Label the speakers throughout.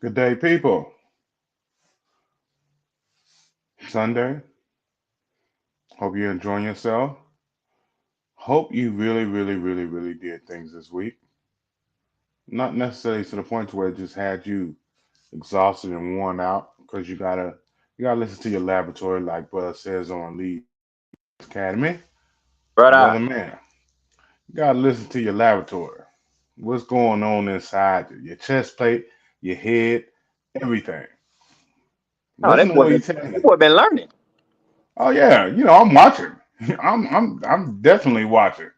Speaker 1: Good day, people. Sunday. Hope you're enjoying yourself. Hope you really, really, really, really did things this week. Not necessarily to the point where it just had you exhausted and worn out because you gotta listen to your laboratory, like brother says on Lead Academy. Brother
Speaker 2: Brother,
Speaker 1: man, you gotta listen to your laboratory. What's going on inside your chest plate, your head, everything.
Speaker 2: oh,
Speaker 1: Listen to what he's telling
Speaker 2: that
Speaker 1: you.
Speaker 2: boy been learning.
Speaker 1: Oh yeah, I'm watching. I'm definitely watching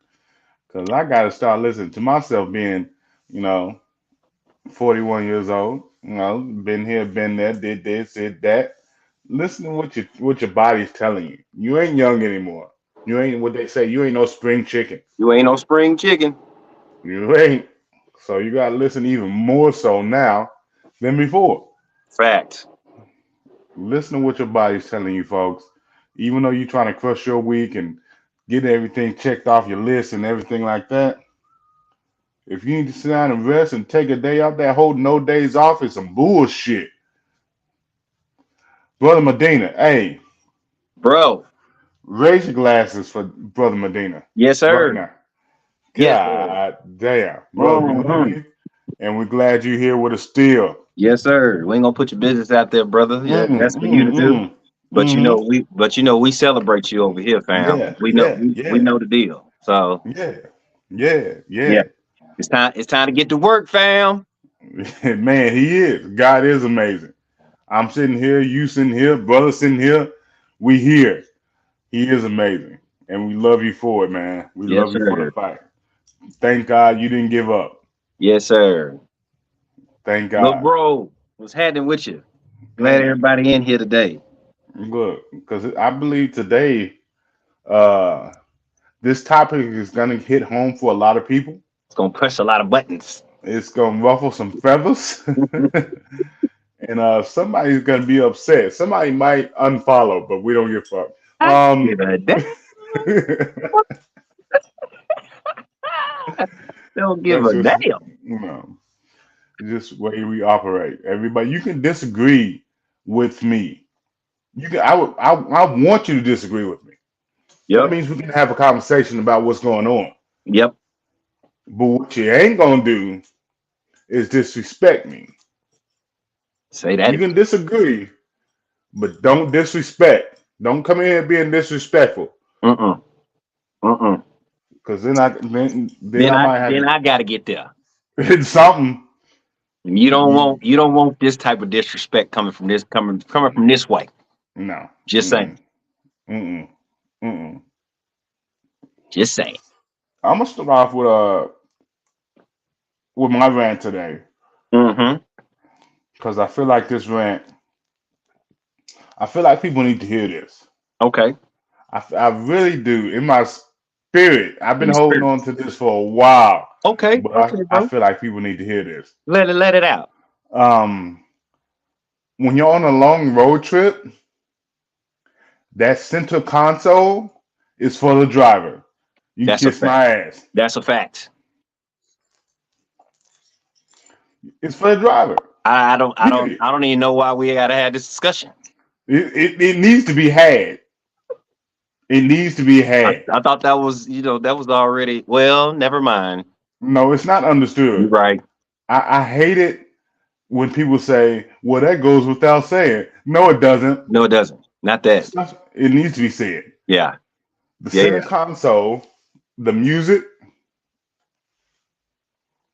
Speaker 1: because I got to start listening to myself being, you know, 41 years old. Been here, been there, did this, did that. Listen to what your body's telling you. You ain't young anymore. You ain't what they say. You ain't no spring chicken.
Speaker 2: You ain't no spring chicken.
Speaker 1: You ain't. So you gotta listen even more so now than before.
Speaker 2: Fact.
Speaker 1: Listen to what your body's telling you, folks. Even though you're trying to crush your week and get everything checked off your list and everything like that, if you need to sit down and rest and take a day off, that whole no days off is some bullshit. Brother Medina, hey,
Speaker 2: Bro.
Speaker 1: raise your glasses for Brother Medina
Speaker 2: Yes,
Speaker 1: right
Speaker 2: sir.
Speaker 1: now.
Speaker 2: Yes, sir.
Speaker 1: God damn. Brother, we love
Speaker 2: hmm
Speaker 1: you and we're glad you're here with us still.
Speaker 2: Yes, sir. We ain't gonna put your business out there, brother. Yeah,
Speaker 1: Mm,
Speaker 2: that's for you
Speaker 1: mm,
Speaker 2: to do.
Speaker 1: mm.
Speaker 2: But
Speaker 1: Mm-hmm.
Speaker 2: we celebrate you over here, fam.
Speaker 1: Yeah,
Speaker 2: We know
Speaker 1: yeah,
Speaker 2: we
Speaker 1: yeah,
Speaker 2: know the deal. So
Speaker 1: yeah, yeah,
Speaker 2: yeah,
Speaker 1: yeah.
Speaker 2: it's time to get to work, fam.
Speaker 1: Man, he is. God is amazing. I'm sitting here, you sitting here, brother sitting here. We here. He is amazing. And we love you for it, man. We
Speaker 2: Yes,
Speaker 1: love you for the
Speaker 2: sir.
Speaker 1: fight. Thank God you didn't give up.
Speaker 2: Yes, sir.
Speaker 1: Thank
Speaker 2: Look,
Speaker 1: God.
Speaker 2: bro, what's happening with you? Glad
Speaker 1: Man,
Speaker 2: everybody in here today.
Speaker 1: look, because I believe today uh this topic is gonna hit home for a lot of people.
Speaker 2: It's gonna push a lot of buttons.
Speaker 1: It's gonna ruffle some feathers. And somebody's gonna be upset. Somebody might unfollow, but we don't give a fuck.
Speaker 2: I give a damn. Don't give
Speaker 1: That's
Speaker 2: a
Speaker 1: just
Speaker 2: damn.
Speaker 1: you know just way we operate. Everybody, you can disagree with me. You can. I want you to disagree with me. That
Speaker 2: Yep.
Speaker 1: means we can have a conversation about what's going on.
Speaker 2: Yep.
Speaker 1: But what you ain't gonna do is disrespect me.
Speaker 2: Say that.
Speaker 1: You can disagree, but don't disrespect. Don't come in here being disrespectful,
Speaker 2: Mm-mm. Mm-mm.
Speaker 1: because then I might have
Speaker 2: Then I gotta get there.
Speaker 1: to hit something.
Speaker 2: You don't want this type of disrespect coming from this way.
Speaker 1: No.
Speaker 2: Just saying.
Speaker 1: Mm-mm. Mm-mm. Mm-mm.
Speaker 2: Just saying.
Speaker 1: I'm gonna start off with my rant today,
Speaker 2: Mm-hmm.
Speaker 1: because I feel like people need to hear this.
Speaker 2: Okay.
Speaker 1: I really do. In my spirit, I've
Speaker 2: In
Speaker 1: been
Speaker 2: the
Speaker 1: holding
Speaker 2: spirit.
Speaker 1: on to this for a while,
Speaker 2: Okay.
Speaker 1: but
Speaker 2: Okay,
Speaker 1: I
Speaker 2: bro.
Speaker 1: feel like people need to hear this.
Speaker 2: Let it out.
Speaker 1: Um, when you're on a long road trip, that center console is for the driver. You
Speaker 2: That's a
Speaker 1: kiss
Speaker 2: fact.
Speaker 1: my ass.
Speaker 2: That's a fact.
Speaker 1: It's for the driver.
Speaker 2: I don't I don't
Speaker 1: Period.
Speaker 2: I don't even know why we gotta have this discussion.
Speaker 1: It needs to be had. It needs to be had.
Speaker 2: I thought that was already well, never mind.
Speaker 1: No, it's not
Speaker 2: You're
Speaker 1: understood.
Speaker 2: right.
Speaker 1: I hate it when people say, "Well, that goes without saying." No, it doesn't.
Speaker 2: No, it doesn't. Not that.
Speaker 1: It needs to be said.
Speaker 2: Yeah.
Speaker 1: The
Speaker 2: Yeah,
Speaker 1: center
Speaker 2: yeah.
Speaker 1: console, the music,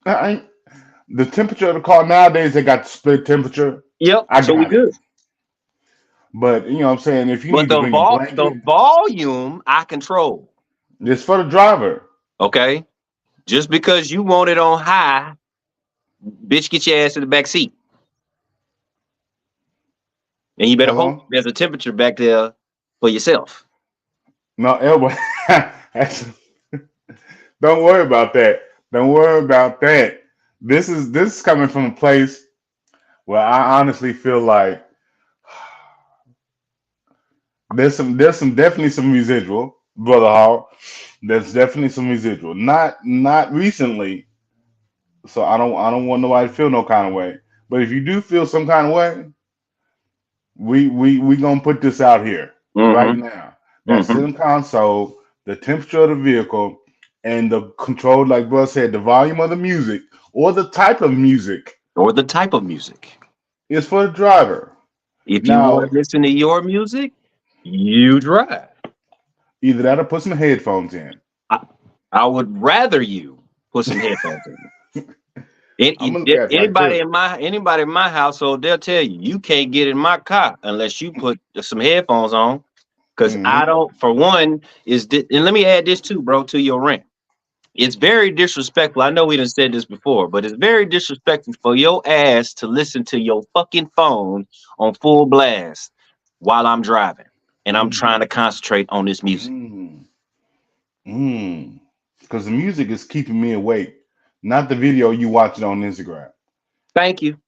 Speaker 1: I ain't- the temperature of the car nowadays, they got the split temperature.
Speaker 2: Yep.
Speaker 1: I
Speaker 2: So we
Speaker 1: got it.
Speaker 2: good.
Speaker 1: But you know what I'm saying? If you
Speaker 2: But
Speaker 1: need to bring a
Speaker 2: the
Speaker 1: blanket,
Speaker 2: volume I control.
Speaker 1: it's for the driver.
Speaker 2: Okay. Just because you want it on high, bitch, get your ass in the back seat. And you better hope
Speaker 1: Hello?
Speaker 2: there's a temperature back there for yourself.
Speaker 1: No, elbow. Don't worry about that. Don't worry about that. This is coming from a place where I honestly feel like there's some definitely some residual, brother Hall. There's definitely some residual. Not recently, so I don't want nobody to feel no kind of way. But if you do feel some kind of way, we gonna put this out here right
Speaker 2: Mm-hmm.
Speaker 1: now. That
Speaker 2: Mm-hmm.
Speaker 1: center console, the temperature of the vehicle, and the control, like bro said, the volume of the music or the type of music
Speaker 2: Or the type of music.
Speaker 1: is for the driver.
Speaker 2: If you want
Speaker 1: Now,
Speaker 2: to listen to your music, you drive.
Speaker 1: either that or put some headphones in.
Speaker 2: I, I would rather you put some headphones in.
Speaker 1: I'm gonna look at it like
Speaker 2: Anybody
Speaker 1: this.
Speaker 2: in my household, they'll tell you you can't get in my car unless you put some headphones on. Because I
Speaker 1: Hmm.
Speaker 2: don't, for one, and let me add this too, bro, to your rant. It's very disrespectful. I know we done said this before, but it's very disrespectful for your ass to listen to your fucking phone on full blast while I'm driving and I'm
Speaker 1: Mm,
Speaker 2: trying to concentrate on this music.
Speaker 1: mm, mm. Because the music is keeping me awake, not the video you watching on Instagram.
Speaker 2: Thank you.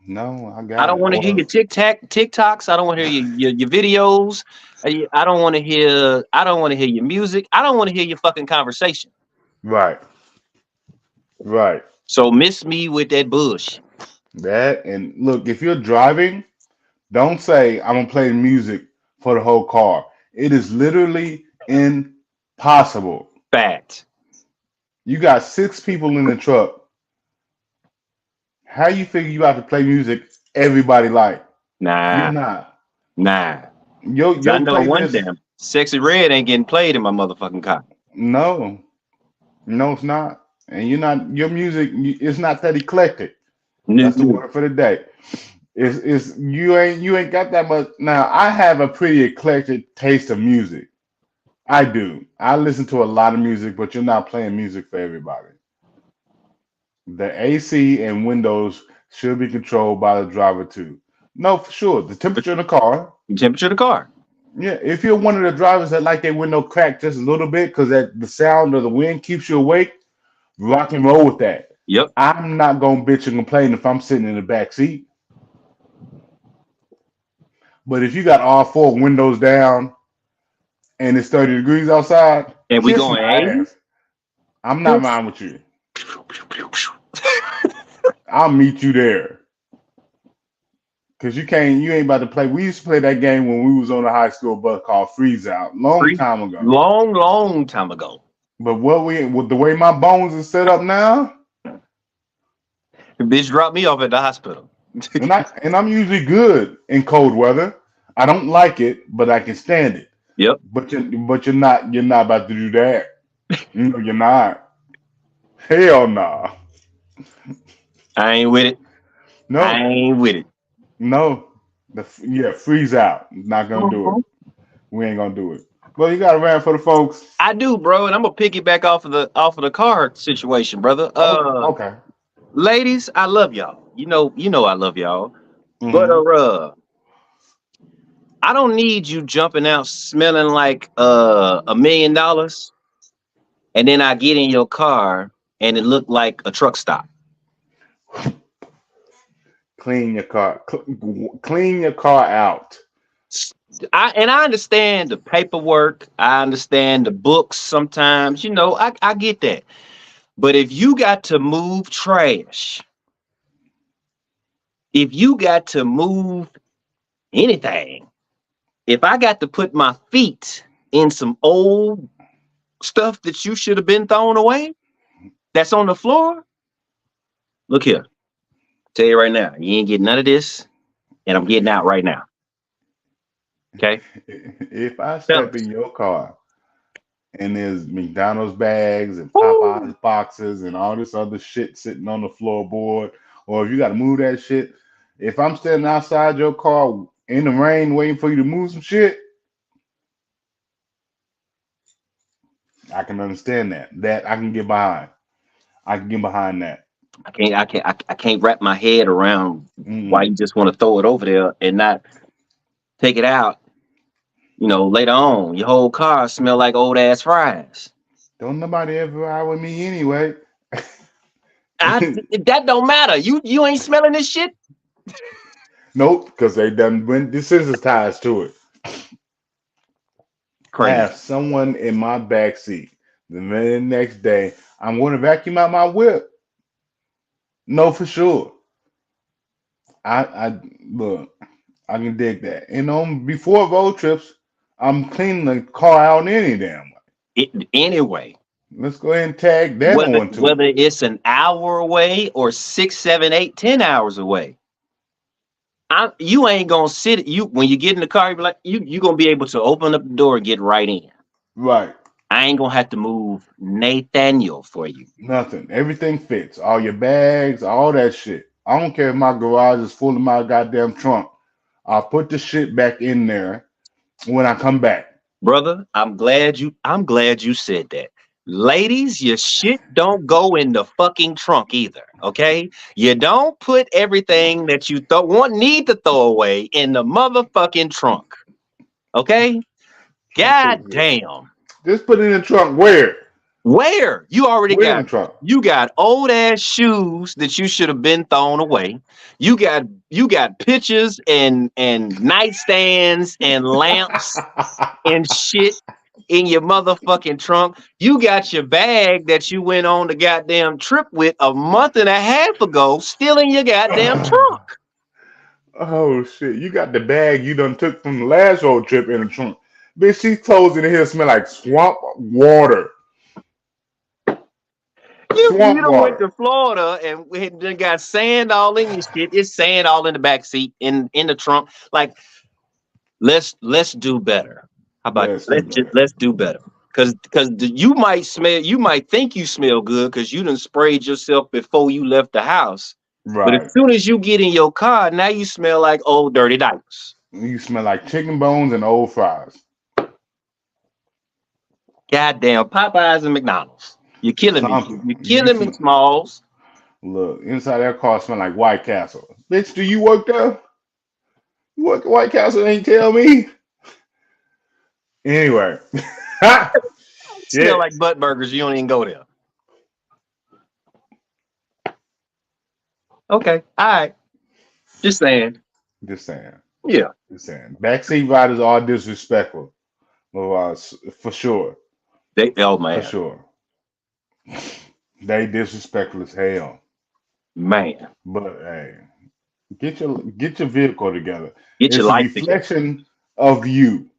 Speaker 1: No, I
Speaker 2: I
Speaker 1: got
Speaker 2: don't
Speaker 1: it.
Speaker 2: want to hear
Speaker 1: Or
Speaker 2: your TikToks. I don't want to hear your videos. I don't want to hear. I don't want to hear your music. I don't want to hear your fucking conversation.
Speaker 1: right, right.
Speaker 2: So miss me with that bush.
Speaker 1: That and look, if you're driving, don't say I'm gonna play music for the whole car. It is literally impossible.
Speaker 2: Fact.
Speaker 1: You got six people in the truck. How you figure you have to play music everybody like? You're
Speaker 2: Nah,
Speaker 1: not.
Speaker 2: nah.
Speaker 1: Your
Speaker 2: 'Cause I
Speaker 1: your
Speaker 2: know one
Speaker 1: playlist.
Speaker 2: damn sexy red ain't getting played in my motherfucking car.
Speaker 1: No, no, it's not. And you're not. Your music. It's not that eclectic.
Speaker 2: No,
Speaker 1: That's the word for the day. It's you ain't got that much. Now I have a pretty eclectic taste of music. I do. I listen to a lot of music, but you're not playing music for everybody. The AC and windows should be controlled by the driver too. No, for sure. The temperature in the car.
Speaker 2: temperature of the car.
Speaker 1: Yeah, if you're one of the drivers that like their window cracked just a little bit because that the sound of the wind keeps you awake, rock and roll with that.
Speaker 2: Yep.
Speaker 1: I'm not gonna bitch and complain if I'm sitting in the back seat. But if you got all four windows down and it's 30 degrees outside,
Speaker 2: And we
Speaker 1: kiss my
Speaker 2: going 80.
Speaker 1: ass. I'm not mine with you. I'll meet you there. Cause you ain't about to play. We used to play that game when we was on the high school bus called Freeze Out, long time ago.
Speaker 2: Long, long time ago.
Speaker 1: But with the way my bones are set up now,
Speaker 2: The bitch dropped me off at the hospital.
Speaker 1: and I'm usually good in cold weather. I don't like it, but I can stand it.
Speaker 2: Yep.
Speaker 1: But you're not about to do that. No, you're not. Hell no.
Speaker 2: I ain't with it. I
Speaker 1: No,
Speaker 2: ain't with it.
Speaker 1: no. Yeah, freeze out. Not gonna do it.
Speaker 2: Mhm.
Speaker 1: We ain't gonna do it. Well, you got a rant for the folks.
Speaker 2: I do, bro, and I'm gonna piggyback off of the car situation, brother.
Speaker 1: Oh, okay.
Speaker 2: Ladies, I love y'all. You know I love y'all. But
Speaker 1: Hmm.
Speaker 2: I don't need you jumping out smelling like $1 million, and then I get in your car and it looked like a truck stop.
Speaker 1: Clean your car. Clean your car out.
Speaker 2: I understand the paperwork. I understand the books sometimes. I get that. But if you got to move trash, if you got to move anything, if I got to put my feet in some old stuff that you should have been thrown away, that's on the floor, look here. Tell you right now, you ain't getting none of this, and I'm getting out right now. Okay?
Speaker 1: If I step
Speaker 2: Fellas.
Speaker 1: in your car and there's McDonald's bags and
Speaker 2: Woo!
Speaker 1: Popeyes boxes and all this other shit sitting on the floorboard, or if you got to move that shit, if I'm standing outside your car in the rain waiting for you to move some shit, I can understand that. That I can get behind. I can get behind that.
Speaker 2: I can't wrap my head around why
Speaker 1: Mm.
Speaker 2: you just want to throw it over there and not take it out. Later on, your whole car smell like old ass fries.
Speaker 1: Don't nobody ever ride with me anyway.
Speaker 2: That don't matter. You ain't smelling this shit.
Speaker 1: Nope, because they done went desensitized to it. I
Speaker 2: Crazy.
Speaker 1: have someone in my back seat. The very next day, I'm going to vacuum out my whip. No, for sure. I look, I can dig that. And on before road trips, I'm cleaning the car out any damn way.
Speaker 2: Anyway,
Speaker 1: Let's go ahead and tag that
Speaker 2: whether
Speaker 1: on too.
Speaker 2: whether it's an hour away or 6, 7, 8, 10 hours away, you ain't gonna sit. You when you get in the car, you be like you gonna be able to open up the door and get right in.
Speaker 1: Right.
Speaker 2: I ain't gonna have to move Nathaniel for you.
Speaker 1: Nothing. Everything fits. All your bags, all that shit. I don't care if my garage is full of my goddamn trunk. I'll put the shit back in there when I come back.
Speaker 2: Brother, I'm glad you said that. Ladies, your shit don't go in the fucking trunk either. Okay? You don't put everything that you need to throw away in the motherfucking trunk. Okay? God damn.
Speaker 1: Just put it in the trunk. Where?
Speaker 2: Where? You already
Speaker 1: Where in the
Speaker 2: got
Speaker 1: trunk?
Speaker 2: you got old ass shoes that you should have been thrown away. You got pictures and nightstands and lamps and shit in your motherfucking trunk. You got your bag that you went on the goddamn trip with a month and a half ago still in your goddamn trunk.
Speaker 1: Oh shit! You got the bag you done took from the last road trip in the trunk. Bitch, these clothes in here smell like swamp water.
Speaker 2: You
Speaker 1: Swamp
Speaker 2: done went
Speaker 1: water.
Speaker 2: to Florida and we done got sand all in your shit. It's sand all in the back seat in the trunk. Like let's do better. How about
Speaker 1: Let's do better.
Speaker 2: let's do better? Because you might think you smell good because you done sprayed yourself before you left the house. But
Speaker 1: Right.
Speaker 2: as soon as you get in your car, now you smell like old dirty diapers.
Speaker 1: You smell like chicken bones and old fries.
Speaker 2: Goddamn Popeyes and McDonald's. You're killing me.
Speaker 1: Something.
Speaker 2: You're killing me, Smalls.
Speaker 1: Look, inside that car smell like White Castle. Bitch, do you work there? You work at White Castle? Ain't tell me. Anyway.
Speaker 2: Smell
Speaker 1: Shit.
Speaker 2: like butt burgers. You don't even go there. Okay. All right. Just saying.
Speaker 1: Just saying.
Speaker 2: Yeah.
Speaker 1: Just saying. Backseat riders are disrespectful. For sure.
Speaker 2: Oh
Speaker 1: For
Speaker 2: man.
Speaker 1: sure. They disrespectful as hell.
Speaker 2: Man.
Speaker 1: But hey, get your vehicle together.
Speaker 2: Get your
Speaker 1: It's a
Speaker 2: life together.
Speaker 1: reflection of you.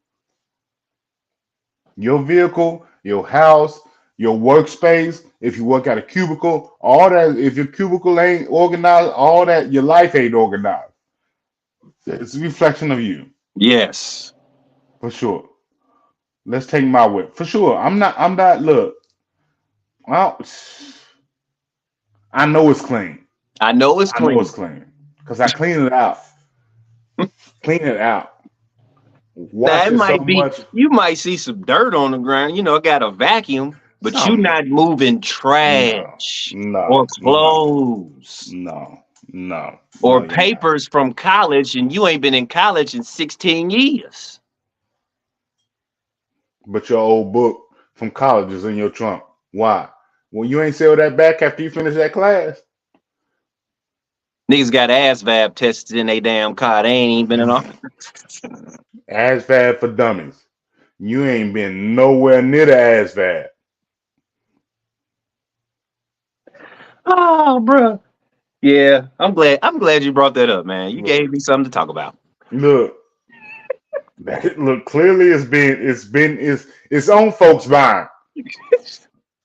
Speaker 1: Your vehicle, your house, your workspace. If you work at a cubicle, all that. If your cubicle ain't organized, all that, your life ain't organized. It's a reflection of you,
Speaker 2: Yes.
Speaker 1: for sure. Let's take my whip, for sure. I'm not. Look, well, I know it's clean.
Speaker 2: I know it's
Speaker 1: I know
Speaker 2: clean.
Speaker 1: it's clean because I clean it out. Clean it out. Wash
Speaker 2: That
Speaker 1: it so
Speaker 2: might be,
Speaker 1: much.
Speaker 2: you might see some dirt on the ground. It got a vacuum, but you
Speaker 1: Something.
Speaker 2: not moving
Speaker 1: No,
Speaker 2: trash
Speaker 1: no,
Speaker 2: or
Speaker 1: no,
Speaker 2: clothes
Speaker 1: no,
Speaker 2: or
Speaker 1: you're not.
Speaker 2: papers from college, and you ain't been in college in 16 years.
Speaker 1: But your old book from college is in your trunk. Why? Well, you ain't sell that back after you finish that class.
Speaker 2: Niggas got ASVAB tested in they damn car. They ain't even been in office.
Speaker 1: ASVAB for dummies. You ain't been nowhere near the ASVAB.
Speaker 2: Oh, bro. Yeah, I'm glad you brought that up, man. You
Speaker 1: Look,
Speaker 2: gave me something to talk about.
Speaker 1: look, clearly it's on folks' mind.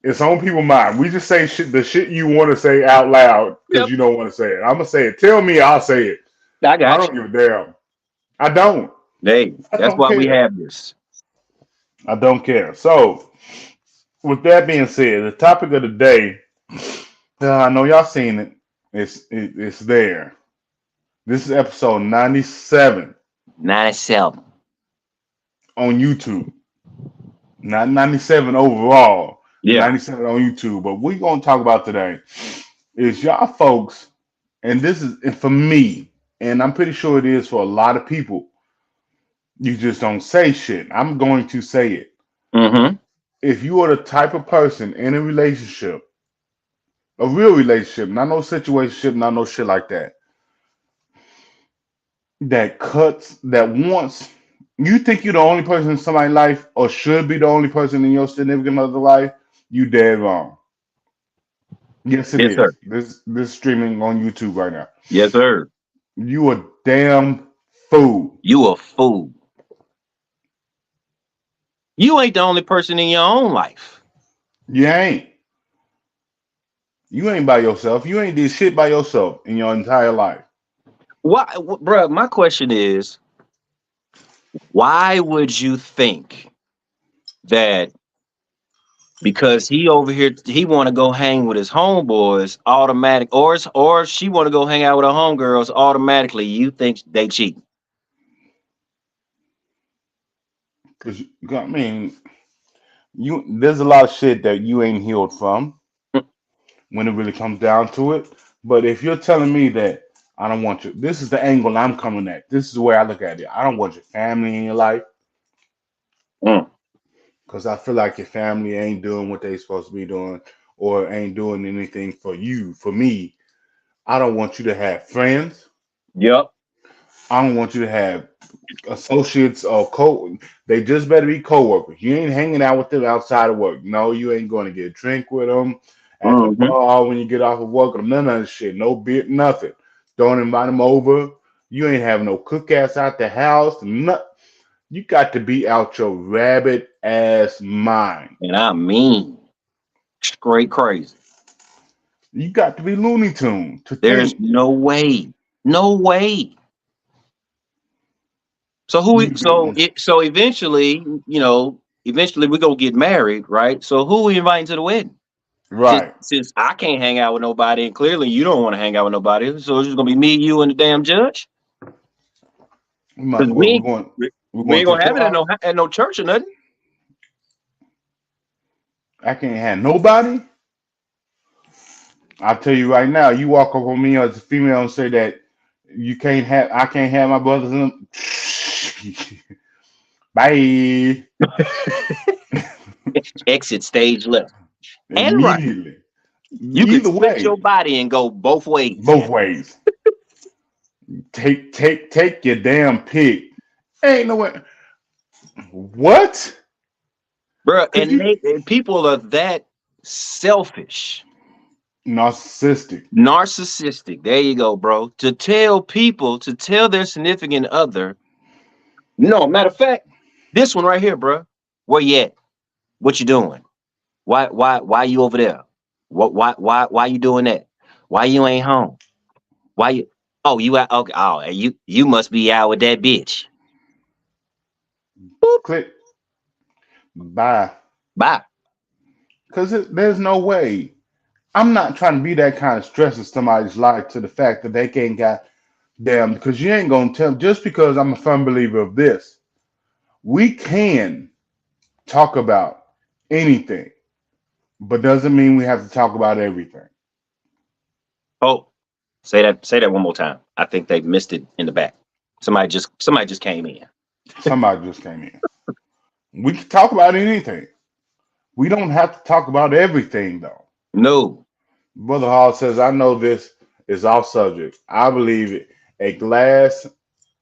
Speaker 1: It's on people's mind. We just say the shit you want to say out loud because
Speaker 2: Yep.
Speaker 1: you don't want to say it. I'm gonna say it. Tell me, I'll say it.
Speaker 2: I
Speaker 1: I
Speaker 2: got
Speaker 1: don't
Speaker 2: you.
Speaker 1: give a damn. I don't.
Speaker 2: Hey,
Speaker 1: I
Speaker 2: that's
Speaker 1: don't
Speaker 2: why we
Speaker 1: care.
Speaker 2: have this.
Speaker 1: I don't care. So, with that being said, the topic of the day, I know y'all seen it. It's there. This is episode 97
Speaker 2: 97.
Speaker 1: on YouTube. Not 97 overall,
Speaker 2: Yeah.
Speaker 1: 97 on YouTube. But we're going to talk about today is y'all folks, and this is and for me, and I'm pretty sure it is for a lot of people. You just don't say shit. I'm going to say it.
Speaker 2: Mm-hmm.
Speaker 1: If you are the type of person in a relationship, a real relationship, not no situationship, not no shit like that, that wants, you think you're the only person in somebody's life or should be the only person in your significant other life, you dead wrong. Yes, it
Speaker 2: Yes, sir.
Speaker 1: is. This streaming on YouTube right now.
Speaker 2: Yes, sir.
Speaker 1: You a damn fool.
Speaker 2: You a fool. You ain't the only person in your own life.
Speaker 1: You ain't. You ain't by yourself. You ain't did shit by yourself in your entire life.
Speaker 2: Why, bruh? My question is, why would you think that because he over here, he want to go hang with his homeboys, or she want to go hang out with her homegirls, automatically you think they cheat?
Speaker 1: Cause I mean, there's a lot of shit that you ain't healed from when it really comes down to it. But if you're telling me that I don't want you, this is the angle I'm coming at. This is the way I look at it. I don't want your family in your life
Speaker 2: Mm.
Speaker 1: because I feel like your family ain't doing what they supposed to be doing or ain't doing anything for you. For me, I don't want you to have friends.
Speaker 2: Yep.
Speaker 1: I don't want you to have associates or they just better be co-workers. You ain't hanging out with them outside of work. No, you ain't going to get a drink with them at the
Speaker 2: Hmm.
Speaker 1: bar when you get off of work or none of that shit. No beer, nothing. Don't invite them over. You ain't having no cookouts out the house. You got to be out your rabbit ass mind.
Speaker 2: And I mean, straight crazy.
Speaker 1: You got to be Looney Tune to
Speaker 2: There's
Speaker 1: think.
Speaker 2: no way, no way. So
Speaker 1: You,
Speaker 2: so eventually, eventually we're gonna get married, right? So who we inviting to the wedding? Since
Speaker 1: right.
Speaker 2: since I can't hang out with nobody, and clearly you don't want to hang out with nobody, so it's just gonna be me, you, and the damn judge.
Speaker 1: We might,
Speaker 2: Because
Speaker 1: well, we're
Speaker 2: we
Speaker 1: going
Speaker 2: ain't
Speaker 1: to the
Speaker 2: gonna have it
Speaker 1: courthouse.
Speaker 2: at no church or nothing.
Speaker 1: I can't have nobody. I'll tell you right now, you walk up on me as a female and say that I can't have my brothers and bye.
Speaker 2: Exit stage left and right.
Speaker 1: Immediately.
Speaker 2: You could
Speaker 1: Either
Speaker 2: split
Speaker 1: way,
Speaker 2: your body and go both ways,
Speaker 1: both ways. Take your damn pick. Ain't no way. What?
Speaker 2: bro.
Speaker 1: Cause
Speaker 2: And people are that selfish,
Speaker 1: narcissistic.
Speaker 2: narcissistic. There you go, bro. To tell their significant other, no. Matter of fact, this one right here, bro. Where you at? What you doing? Why you over there? Why you doing that? Why you ain't home? Why you? Oh, you out? Okay. Oh, you must be out with that bitch. Boop.
Speaker 1: Click. Bye.
Speaker 2: Bye.
Speaker 1: Cause there's no way. I'm not trying to be that kind of stress in somebody's life to the fact that they can't got damn. Because you ain't gonna tell just because I'm a firm believer of this. We can talk about anything, but doesn't mean we have to talk about everything.
Speaker 2: Oh, say that one more time. I think they missed it in the back. Somebody just came in.
Speaker 1: Somebody just came in. We can talk about anything. We don't have to talk about everything though.
Speaker 2: No.
Speaker 1: Brother Hall says, I know this is off subject. I believe it. A glass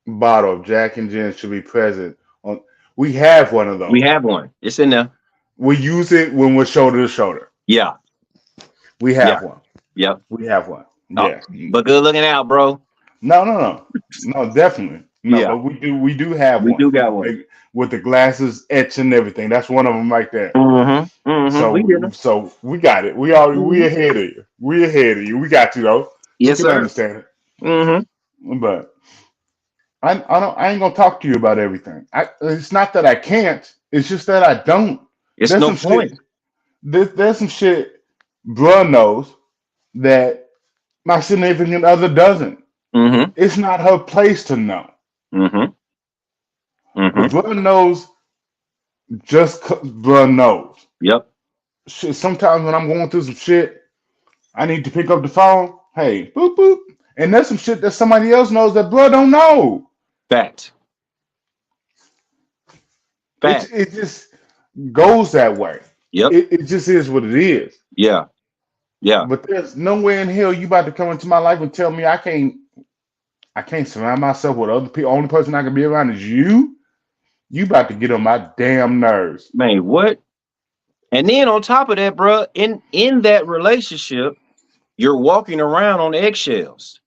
Speaker 1: bottle of Jack and Gin should be present on. We have one of
Speaker 2: We
Speaker 1: those.
Speaker 2: have one. It's in there.
Speaker 1: We use it when we're shoulder to shoulder.
Speaker 2: Yeah.
Speaker 1: We
Speaker 2: Yeah.
Speaker 1: have one.
Speaker 2: Yep.
Speaker 1: We have one.
Speaker 2: Oh,
Speaker 1: Yeah.
Speaker 2: but good looking out, bro.
Speaker 1: No, definitely. No,
Speaker 2: Yeah.
Speaker 1: but we do have
Speaker 2: We
Speaker 1: one.
Speaker 2: do got one.
Speaker 1: With the glasses etched and everything. That's one of them right there.
Speaker 2: Mm-hmm. Mm-hmm. We did them.
Speaker 1: So we got it. We
Speaker 2: Mm-hmm.
Speaker 1: ahead of you. We ahead of you. We got you though. We
Speaker 2: Yes,
Speaker 1: can
Speaker 2: sir.
Speaker 1: understand it.
Speaker 2: Mm-hmm.
Speaker 1: But I ain't gonna talk to you about everything. It's not that I can't. It's just that I don't.
Speaker 2: It's
Speaker 1: There's
Speaker 2: no
Speaker 1: some
Speaker 2: point.
Speaker 1: shit. There's some shit. Bruh knows that my significant other doesn't.
Speaker 2: Mm-hmm.
Speaker 1: It's not her place to know.
Speaker 2: Mm-hmm.
Speaker 1: But
Speaker 2: Mm-hmm.
Speaker 1: bruh knows just bruh knows.
Speaker 2: Yep.
Speaker 1: Shit, sometimes when I'm going through some shit, I need to pick up the phone. Hey, boop boop. And there's some shit that somebody else knows that bruh don't know.
Speaker 2: Fact. Fact.
Speaker 1: It just goes that way.
Speaker 2: Yep.
Speaker 1: It just is what it is.
Speaker 2: Yeah. Yeah.
Speaker 1: But there's nowhere in hell you about to come into my life and tell me I can't surround myself with other people. Only person I can be around is you. You about to get on my damn nerves.
Speaker 2: Man, what? And then on top of that, bro, in that relationship, you're walking around on eggshells.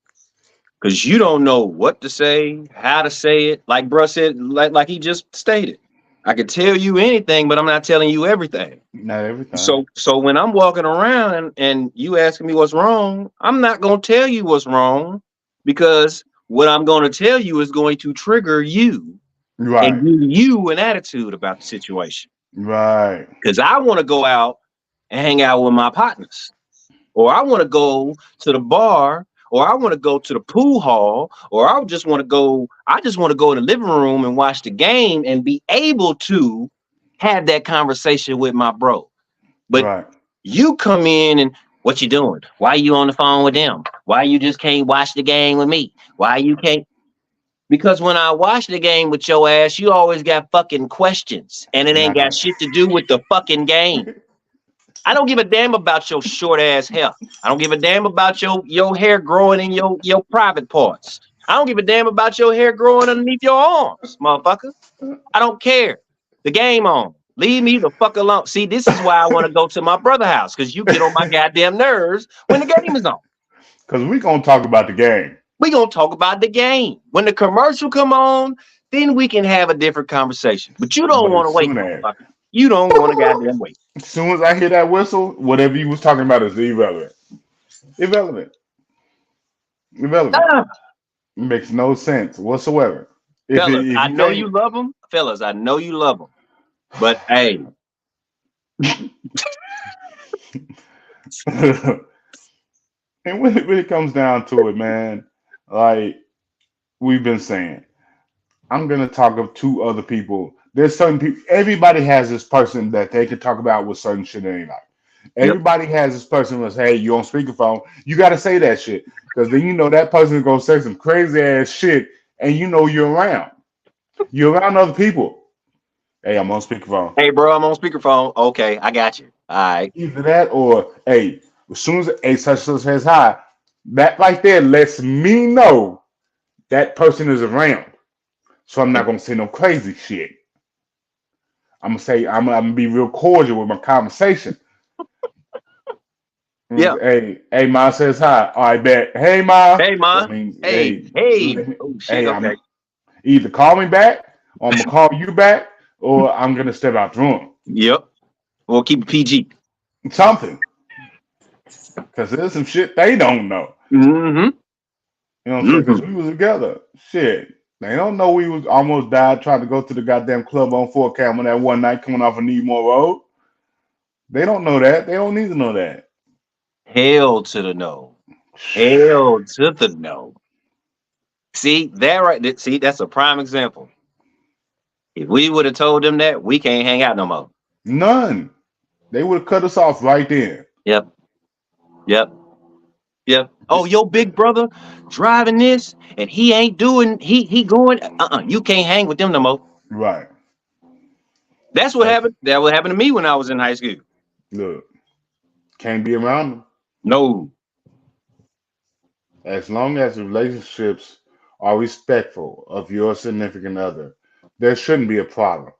Speaker 2: because you don't know what to say, how to say it. Like bruh said, like he just stated, I could tell you anything, but I'm not telling you everything.
Speaker 1: Not everything.
Speaker 2: So when I'm walking around and you asking me what's wrong, I'm not gonna tell you what's wrong, because what I'm gonna tell you is going to trigger you
Speaker 1: Right.
Speaker 2: and give you an attitude about the situation.
Speaker 1: Right.
Speaker 2: Because I want to go out and hang out with my partners, or I want to go to the bar, or I want to go to the pool hall, or I just want to go in the living room and watch the game and be able to have that conversation with my bro. But
Speaker 1: Right.
Speaker 2: you come in and what you doing? Why you on the phone with them? Why you just can't watch the game with me? Why you can't? Because when I watch the game with your ass, you always got fucking questions, and it
Speaker 1: And I
Speaker 2: ain't got
Speaker 1: got
Speaker 2: shit to do with the fucking game. I don't give a damn about your short ass hair. I don't give a damn about your hair growing in your private parts. I don't give a damn about your hair growing underneath your arms, motherfucker. I don't care. The game on. Leave me the fuck alone. See, this is why I want to go to my brother's house, because you get on my goddamn nerves when the game is on.
Speaker 1: because we gonna talk about the game.
Speaker 2: We gonna talk about the game. When the commercial come on, then we can have a different conversation. But you don't
Speaker 1: But
Speaker 2: want to
Speaker 1: as
Speaker 2: wait,
Speaker 1: soon as
Speaker 2: motherfucker. You don't want to goddamn wait.
Speaker 1: as soon as I hear that whistle, whatever you was talking about is irrelevant. Irrelevant. Irrelevant.
Speaker 2: Ah,
Speaker 1: It makes no sense whatsoever.
Speaker 2: fellas,
Speaker 1: If
Speaker 2: I
Speaker 1: you
Speaker 2: know you love them. Fellas, I know you love them. But hey,
Speaker 1: can't and when it really comes down to it, man, like we've been saying, I'm gonna talk of two other people. There's certain people. Everybody has this person that they can talk about with certain shit in their life.
Speaker 2: yep.
Speaker 1: Everybody has this person that's, hey, you on speakerphone. You got to say that shit because then you know that person is gonna say some crazy ass shit, and you know you're around. You're around other people. Hey, I'm on speakerphone.
Speaker 2: Hey, bro, I'm on speakerphone. Okay, I got you. All right.
Speaker 1: Either that or hey, as soon as a such says hi, that right there lets me know that person is around. So I'm not gonna say no crazy shit. I'm gonna say I'm gonna be real cordial with my conversation.
Speaker 2: Yeah.
Speaker 1: Hey, Ma says hi. All right, bet. Hey, Ma.
Speaker 2: Hey,
Speaker 1: That
Speaker 2: ma.
Speaker 1: means
Speaker 2: Hey,
Speaker 1: hey,
Speaker 2: hey. Oh shit.
Speaker 1: hey.
Speaker 2: Okay.
Speaker 1: I'm either call me back, or I'm gonna call you back, or I'm gonna step out the room.
Speaker 2: Yep. We'll keep it PG.
Speaker 1: Something, because there's some shit they don't know.
Speaker 2: Mm-hmm.
Speaker 1: You know what I'm saying?
Speaker 2: Mm-hmm.
Speaker 1: Because we was together. Shit. They don't know we was almost died trying to go to the goddamn club on Fort Campbell that one night coming off of Needmore Road. They don't know that. They don't need to know that.
Speaker 2: Hell to the no. Hell to the no. See that right there. See, that's a prime example. If we would have told them that, we can't hang out no more.
Speaker 1: None. They would have cut us off right then.
Speaker 2: Yep. Yep. Yep. Oh, your big brother driving this and he ain't doing he going you can't hang with them no more.
Speaker 1: Right.
Speaker 2: That's what happened. That what happened to me when I was in high school.
Speaker 1: Look, can't be around them.
Speaker 2: No.
Speaker 1: As long as the relationships are respectful of your significant other, there shouldn't be a problem.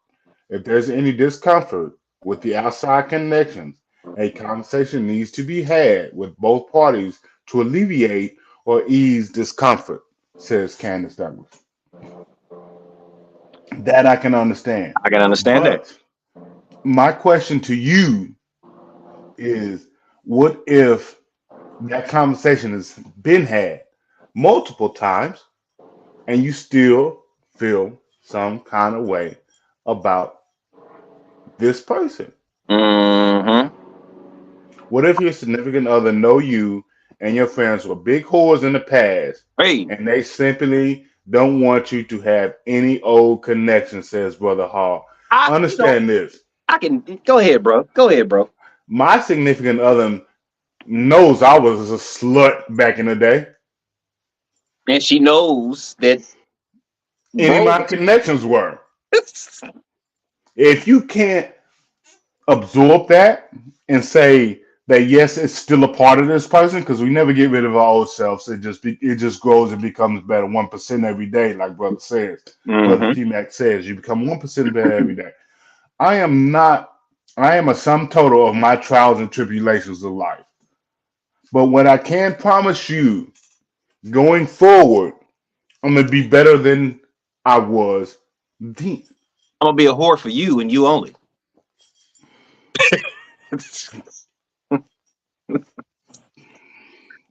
Speaker 1: If there's any discomfort with the outside connections, a conversation needs to be had with both parties to alleviate or ease discomfort, says Candace Douglas. That I can understand.
Speaker 2: I can understand that.
Speaker 1: But my question to you is what if that conversation has been had multiple times and you still feel some kind of way about this person?
Speaker 2: Mm-hmm.
Speaker 1: What if your significant other know you and your friends were big whores in the past
Speaker 2: Hey,
Speaker 1: and they simply don't want you to have any old connection, says Brother Hall. Understand this.
Speaker 2: I can go ahead, bro. Go ahead, bro.
Speaker 1: My significant other knows I was a slut back in the day.
Speaker 2: And she knows that
Speaker 1: Any of
Speaker 2: bro.
Speaker 1: my connections were. If you can't absorb that and say that yes, it's still a part of this person, because we never get rid of our old selves. It just grows and becomes better 1% every day, like Brother says. Brother
Speaker 2: Mm-hmm.
Speaker 1: T-Mac says, you become 1% better every day. I am a sum total of my trials and tribulations of life. But what I can promise you Going forward, I'm gonna be better than I was then.
Speaker 2: I'm gonna be a whore for you and you only.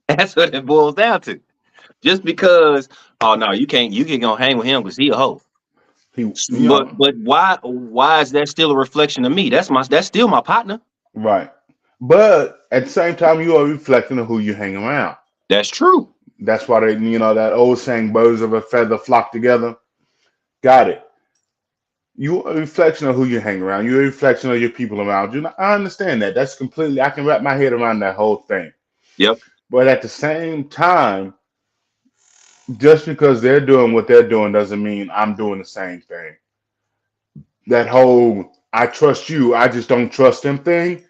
Speaker 2: That's what it boils down to. Just because, oh no, you can't gonna hang with him because he a hoe.
Speaker 1: He, you know,
Speaker 2: But why is that still a reflection of me? That's still my partner.
Speaker 1: right. But at the same time, you are reflecting on who you hang around.
Speaker 2: That's true.
Speaker 1: That's why they, that old saying, "Birds of a feather flock together." Got it. You are a reflection of who you hang around. You're a reflection of your people around you. I understand that. That's completely. I can wrap my head around that whole thing.
Speaker 2: Yep.
Speaker 1: But at the same time, just because they're doing what they're doing doesn't mean I'm doing the same thing. That whole "I trust you, I just don't trust them" thing.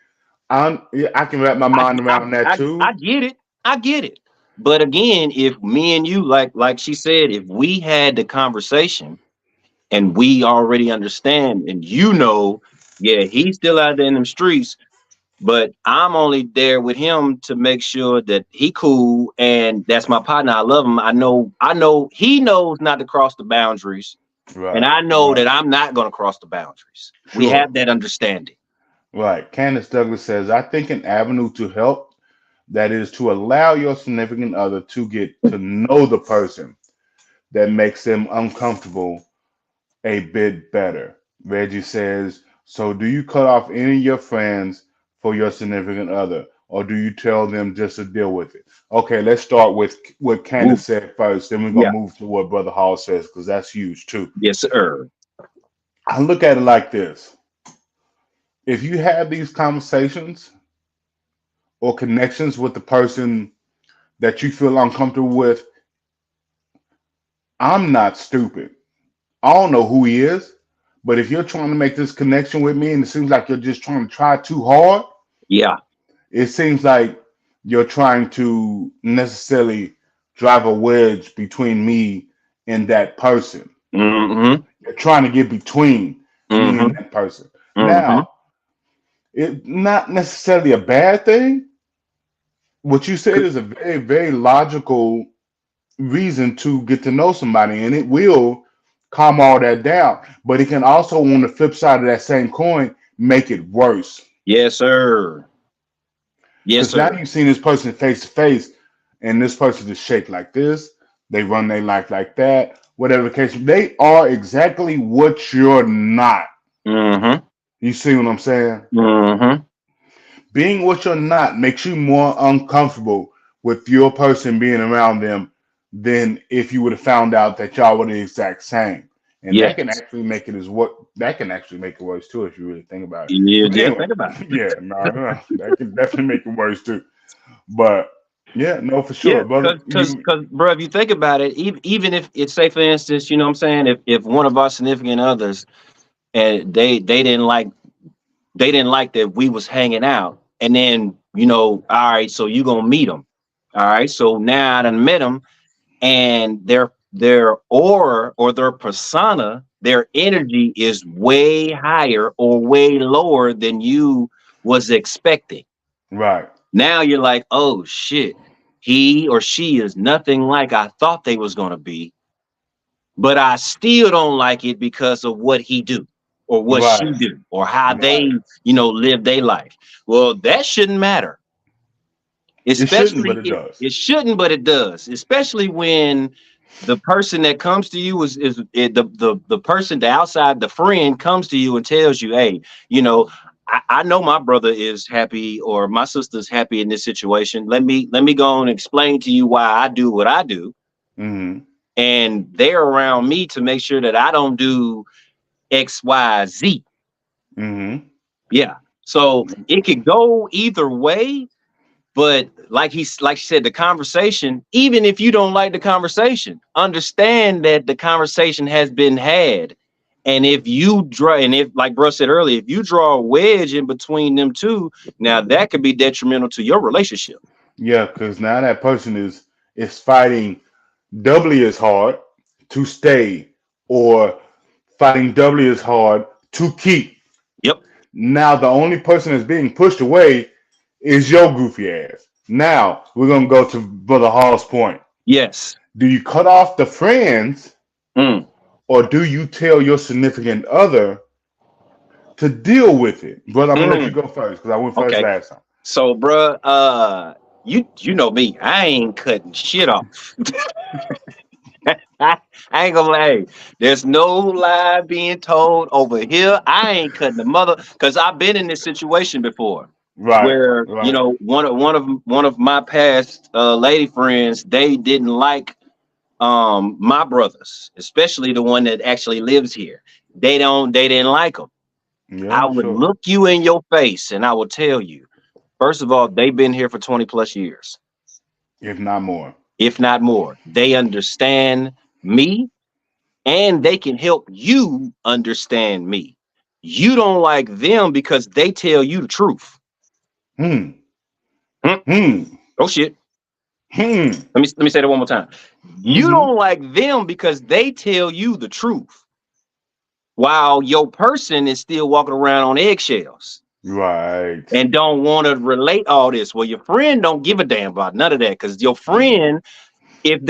Speaker 1: I can wrap my
Speaker 2: I,
Speaker 1: mind
Speaker 2: I
Speaker 1: around that
Speaker 2: I
Speaker 1: too.
Speaker 2: get it. I get it. But again, if me and you, like she said, if we had the conversation and we already understand, and yeah, he's still out there in them streets, but I'm only there with him to make sure that he cool and that's my partner. I love him. I know he knows not to cross the boundaries, and
Speaker 1: Right,
Speaker 2: I know
Speaker 1: right.
Speaker 2: that I'm not going to cross the boundaries. We
Speaker 1: Sure.
Speaker 2: have that understanding.
Speaker 1: Right. Candace Douglas says, I think an avenue to help that is to allow your significant other to get to know the person that makes them uncomfortable a bit better. Reggie says, so do you cut off any of your friends for your significant other, or do you tell them just to deal with it? Okay, let's start with what
Speaker 2: Ooh,
Speaker 1: Candace said first, then we're going
Speaker 2: yeah,
Speaker 1: to move to what Brother Hall says, because that's huge too.
Speaker 2: yes, sir.
Speaker 1: I look at it like this. If you have these conversations or connections with the person that you feel uncomfortable with, I'm not stupid. I don't know who he is, but if you're trying to make this connection with me and it seems like you're just trying to try too hard,
Speaker 2: Yeah.
Speaker 1: it seems like you're trying to necessarily drive a wedge between me and that person.
Speaker 2: Mm-hmm.
Speaker 1: You're trying to get between me and
Speaker 2: Mm-hmm.
Speaker 1: that person.
Speaker 2: Mm-hmm.
Speaker 1: Now, it's not necessarily a bad thing. What you said is a very, very logical reason to get to know somebody, and it will calm all that down. But it can also, on the flip side of that same coin, make it worse.
Speaker 2: Yes, sir. Yes,
Speaker 1: Because now
Speaker 2: sir.
Speaker 1: you've seen this person face to face, and this person just shake like this. They run their life like that. Whatever the case, they are exactly what you're not.
Speaker 2: Mm-hmm.
Speaker 1: You see what I'm saying?
Speaker 2: Mm-hmm.
Speaker 1: Being what you're not makes you more uncomfortable with your person being around them than if you would have found out that y'all were the exact same. And that can
Speaker 2: Yes.
Speaker 1: actually make it as what that can actually make it worse too if you really think about it.
Speaker 2: Yeah,
Speaker 1: But
Speaker 2: yeah,
Speaker 1: anyway,
Speaker 2: think about it.
Speaker 1: yeah, no, that can definitely make it worse too. But yeah, no, for
Speaker 2: Yeah,
Speaker 1: sure, brother. You
Speaker 2: bro, if you think about it, even if it's, say for instance, you know what I'm saying, if one of our significant others and they didn't like that we was hanging out, and then all right, so you gonna meet them, all right, so now I done met them, and their aura or their persona, their energy is way higher or way lower than you was expecting.
Speaker 1: right.
Speaker 2: Now you're like, oh shit, he or she is nothing like I thought they was gonna be, but I still don't like it because of what he do or what she
Speaker 1: Right.
Speaker 2: do or how they,
Speaker 1: Right.
Speaker 2: live their life. Well, that shouldn't matter.
Speaker 1: It shouldn't, but
Speaker 2: Especially
Speaker 1: it does.
Speaker 2: it shouldn't, but it does. Especially when the person that comes to you is the person, the outside, the friend comes to you and tells you, hey, I know my brother is happy or my sister's happy in this situation. Let me go and explain to you why I do what I do.
Speaker 1: Hmm.
Speaker 2: And they're around me to make sure that I don't do X, Y, Z.
Speaker 1: Hmm.
Speaker 2: Yeah. So it could go either way. But like she said, the conversation, even if you don't like the conversation, understand that the conversation has been had. And if like bro said earlier, if you draw a wedge in between them two, now that could be detrimental to your relationship.
Speaker 1: Yeah, because now that person is fighting doubly as hard to stay, or fighting doubly as hard to keep.
Speaker 2: Yep.
Speaker 1: Now the only person that's being pushed away is your goofy ass. Now we're gonna go to Brother Hall's point.
Speaker 2: Yes.
Speaker 1: Do you cut off the friends,
Speaker 2: Mm.
Speaker 1: or do you tell your significant other to deal with it? Brother, I'm gonna let you
Speaker 2: Mm.
Speaker 1: go first because I went first
Speaker 2: Okay.
Speaker 1: last time.
Speaker 2: So, bruh, you know me. I ain't cutting shit off. I ain't gonna lie. There's no lie being told over here. I ain't cutting the mother because I've been in this situation before
Speaker 1: Right,
Speaker 2: where
Speaker 1: right.
Speaker 2: one of my past lady friends, they didn't like my brothers, especially the one that actually lives here. They didn't like them. I
Speaker 1: Yeah,
Speaker 2: would
Speaker 1: sure.
Speaker 2: look you in your face and I will tell you, first of all, they've been here for 20 plus years,
Speaker 1: If not more.
Speaker 2: if not more. They understand me and they can help you understand me. You don't like them because they tell you the truth.
Speaker 1: Hmm.
Speaker 2: Hmm.
Speaker 1: Hmm.
Speaker 2: Oh shit.
Speaker 1: Hmm.
Speaker 2: Let me say that one more time. You
Speaker 1: Mm-hmm.
Speaker 2: don't like them because they tell you the truth, while your person is still walking around on eggshells
Speaker 1: Right.
Speaker 2: and don't want to relate all this. Well, your friend don't give a damn about none of that because your
Speaker 1: Mm.
Speaker 2: friend, if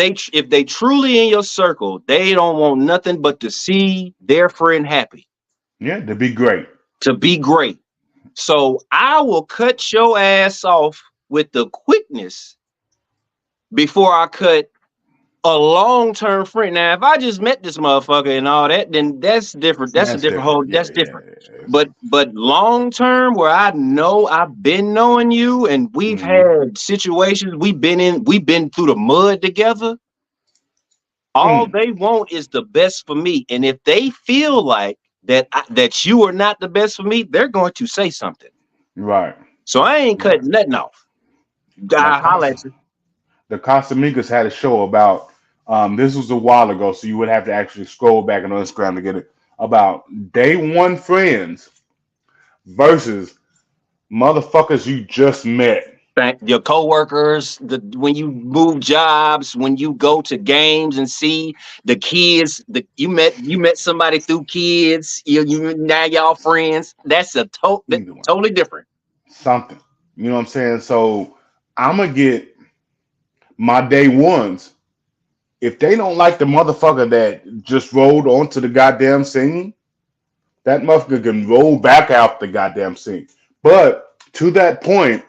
Speaker 2: they truly in your circle, they don't want nothing but to see their friend happy,
Speaker 1: Yeah, to be great.
Speaker 2: to be great. So I will cut your ass off with the quickness before I cut a long-term friend. Now, if I just met this motherfucker and all that, then that's different. That's a
Speaker 1: That's
Speaker 2: different whole.
Speaker 1: different. Yeah,
Speaker 2: That's
Speaker 1: yeah.
Speaker 2: different.
Speaker 1: Yes.
Speaker 2: But long-term, where I know I've been knowing you, and we've
Speaker 1: Mm-hmm.
Speaker 2: had situations we've been through the mud together. All
Speaker 1: Mm.
Speaker 2: they want is the best for me, and if they feel like that you are not the best for me, they're going to say something.
Speaker 1: Right.
Speaker 2: So I ain't
Speaker 1: Right.
Speaker 2: cutting nothing off. I
Speaker 1: Like
Speaker 2: holla at you.
Speaker 1: the Casamigos had a show about this was a while ago, so you would have to actually scroll back on Instagram to get it about day one friends versus motherfuckers you just met.
Speaker 2: Thank your coworkers, when you move jobs, when you go to games and see the kids, you met somebody through kids, you now y'all friends. That's
Speaker 1: Either one.
Speaker 2: totally different.
Speaker 1: Something. You know what I'm saying? So I'm gonna get my day ones. If they don't like the motherfucker that just rolled onto the goddamn scene, that motherfucker can roll back out the goddamn scene. But to that point,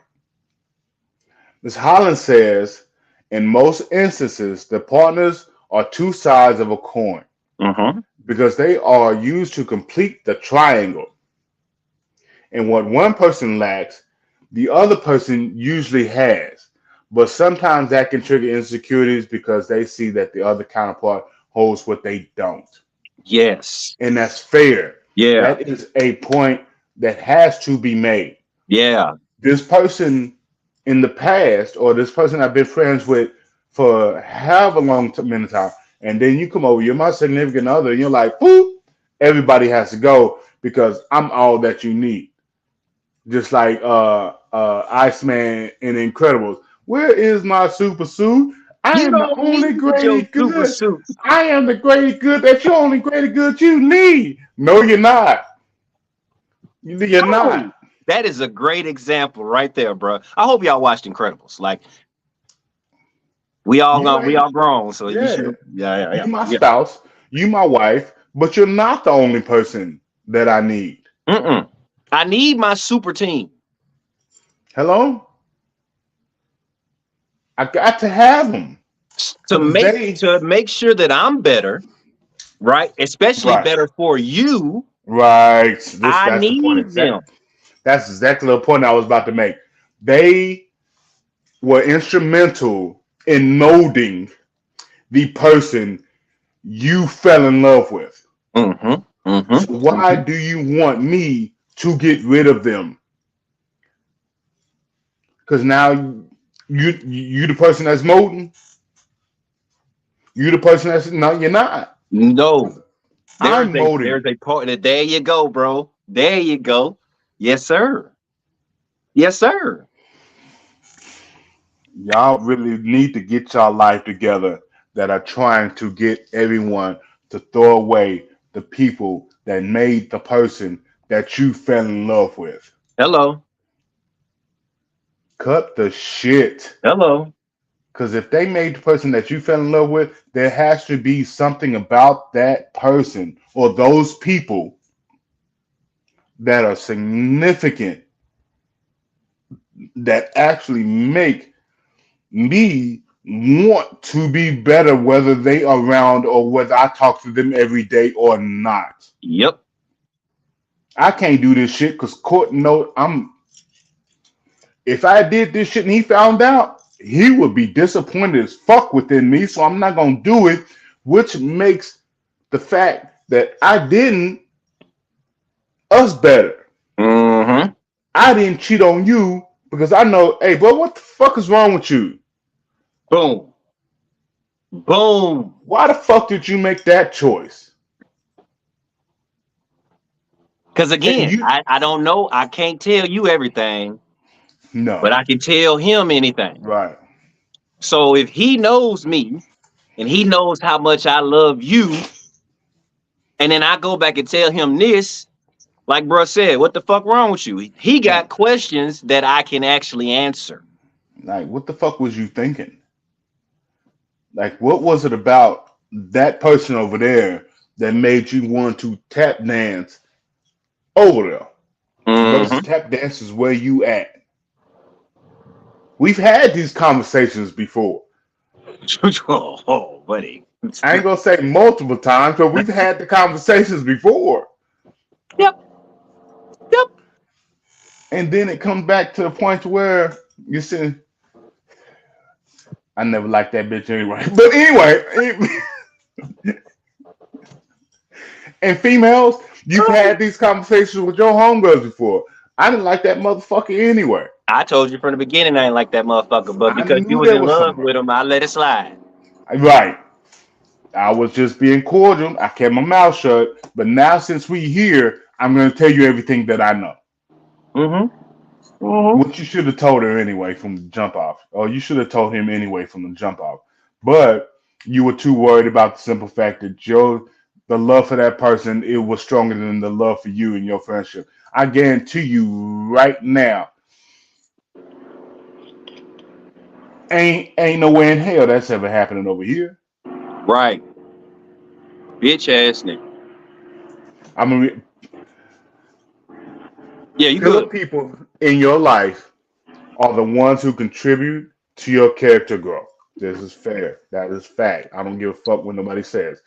Speaker 1: Ms. Holland says, in most instances, the partners are two sides of a coin
Speaker 2: Mm-hmm.
Speaker 1: because they are used to complete the triangle. And what one person lacks, the other person usually has. But sometimes that can trigger insecurities because they see that the other counterpart holds what they don't.
Speaker 2: Yes.
Speaker 1: And that's fair.
Speaker 2: Yeah.
Speaker 1: That is a point that has to be made.
Speaker 2: Yeah.
Speaker 1: This person in the past, or this person I've been friends with for however long minute time, and then you come over, you're my significant other, and you're like, whoop, everybody has to go because I'm all that you need. Just like Iceman in Incredibles. Where is my super suit? I
Speaker 2: You
Speaker 1: am the
Speaker 2: don't
Speaker 1: only
Speaker 2: need your
Speaker 1: great
Speaker 2: super
Speaker 1: good.
Speaker 2: suit.
Speaker 1: I am the great good that you only great good you need. No, you're not. You're
Speaker 2: Oh,
Speaker 1: not.
Speaker 2: that is a great example right there, bro. I hope y'all watched Incredibles. Like
Speaker 1: You
Speaker 2: we
Speaker 1: ain't.
Speaker 2: all grown, so you should
Speaker 1: Yeah.
Speaker 2: have. Yeah, yeah,
Speaker 1: You
Speaker 2: yeah,
Speaker 1: my
Speaker 2: yeah.
Speaker 1: spouse. You my wife. But you're not the only person that I need.
Speaker 2: Mm-mm. I need my super team.
Speaker 1: Hello. I got to have them
Speaker 2: to
Speaker 1: because
Speaker 2: make
Speaker 1: they.
Speaker 2: to make sure that I'm better, right? Especially
Speaker 1: Right.
Speaker 2: better for you.
Speaker 1: Right. This.
Speaker 2: I
Speaker 1: That's the point.
Speaker 2: need them.
Speaker 1: Exactly. That's exactly the point I was about to make. They were instrumental in molding the person you fell in love with.
Speaker 2: Mm-hmm.
Speaker 1: So
Speaker 2: Mm-hmm.
Speaker 1: why
Speaker 2: Mm-hmm.
Speaker 1: do you want me to get rid of them? Because now you the person that's molding. You the person that's no, you're not.
Speaker 2: No,
Speaker 1: I'm molding.
Speaker 2: there's a part. There you go, bro. There you go. Yes, sir. Yes, sir.
Speaker 1: Y'all really need to get y'all life together that are trying to get everyone to throw away the people that made the person that you fell in love with.
Speaker 2: Hello.
Speaker 1: Cut the shit.
Speaker 2: Hello.
Speaker 1: Because if they made the person that you fell in love with, there has to be something about that person or those people that are significant that actually make me want to be better, whether they are around or whether I talk to them every day or not.
Speaker 2: Yep.
Speaker 1: I can't do this shit because court know I'm. If I did this shit and he found out, he would be disappointed as fuck within me. So I'm not gonna do it, which makes the fact that I didn't us better.
Speaker 2: Mm-hmm.
Speaker 1: I didn't cheat on you because I know, hey, bro, what the fuck is wrong with you?
Speaker 2: Boom. Boom.
Speaker 1: Why the fuck did you make that choice?
Speaker 2: Because
Speaker 1: And
Speaker 2: again,
Speaker 1: you
Speaker 2: I don't know. I can't tell you everything, but
Speaker 1: no,
Speaker 2: I can tell him anything.
Speaker 1: right.
Speaker 2: So if he knows me and he knows how much I love you, and then I go back and tell him this, like bro said, what the fuck wrong with you? He got questions that I can actually answer.
Speaker 1: Like, what the fuck was you thinking? Like, what was it about that person over there that made you want to tap dance over there? Those
Speaker 2: Mm-hmm.
Speaker 1: tap dances where you at? We've had these conversations before.
Speaker 2: Oh, buddy.
Speaker 1: I ain't gonna say multiple times, but we've had the conversations before.
Speaker 2: Yep. Yep.
Speaker 1: And then it comes back to the point where you see, I never liked that bitch anyway. But anyway, and females, you've had these conversations with your homegirls before. I didn't like that motherfucker anyway.
Speaker 2: I told you from the beginning I ain't like that motherfucker, but
Speaker 1: I
Speaker 2: because you
Speaker 1: knew
Speaker 2: was
Speaker 1: there
Speaker 2: in
Speaker 1: was
Speaker 2: love
Speaker 1: something.
Speaker 2: with him, I let it slide.
Speaker 1: Right. I was just being cordial. I kept my mouth shut. But now since we here, I'm gonna tell you everything that I know.
Speaker 2: Mm-hmm. Mm-hmm.
Speaker 1: Which you should have told her anyway from the jump off. Or you should have told him anyway from the jump off. But you were too worried about the simple fact that the love for that person, it was stronger than the love for you and your friendship. I guarantee you right now, ain't no way in hell that's ever happening over here.
Speaker 2: Right. Bitch ass nigga.
Speaker 1: I mean,
Speaker 2: Yeah, you
Speaker 1: pillar
Speaker 2: good.
Speaker 1: people in your life are the ones who contribute to your character growth. This is fair. That is fact. I don't give a fuck what nobody says.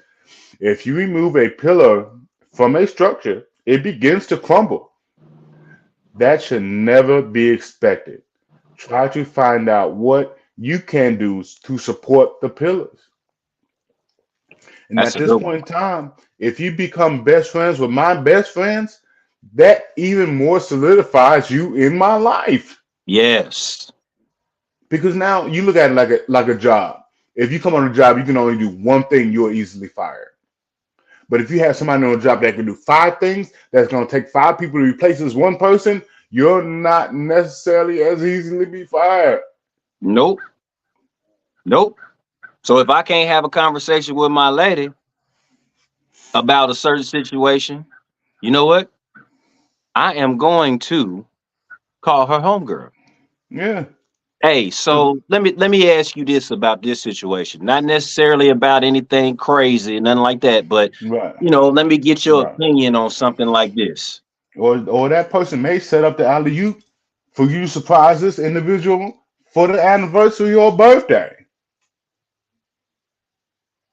Speaker 1: If you remove a pillar from a structure, it begins to crumble. That should never be expected. Try to find out what you can do to support the pillars. And
Speaker 2: That's
Speaker 1: at
Speaker 2: a
Speaker 1: this
Speaker 2: good one.
Speaker 1: point in time, if you become best friends with my best friends, that even more solidifies you in my life.
Speaker 2: Yes.
Speaker 1: Because now you look at it like a job. If you come on a job, you can only do one thing, you're easily fired. But if you have somebody on a job that can do five things, that's going to take five people to replace this one person, you're not necessarily as easily be fired.
Speaker 2: Nope. Nope. So if I can't have a conversation with my lady about a certain situation, you know what? I am going to call her homegirl.
Speaker 1: Yeah.
Speaker 2: Hey, so let me ask you this about this situation. Not necessarily about anything crazy, nothing like that, but
Speaker 1: Right.
Speaker 2: let me get your
Speaker 1: Right.
Speaker 2: opinion on something like this.
Speaker 1: Or that person may set up the alley oop for you to surprise this individual for the anniversary or birthday.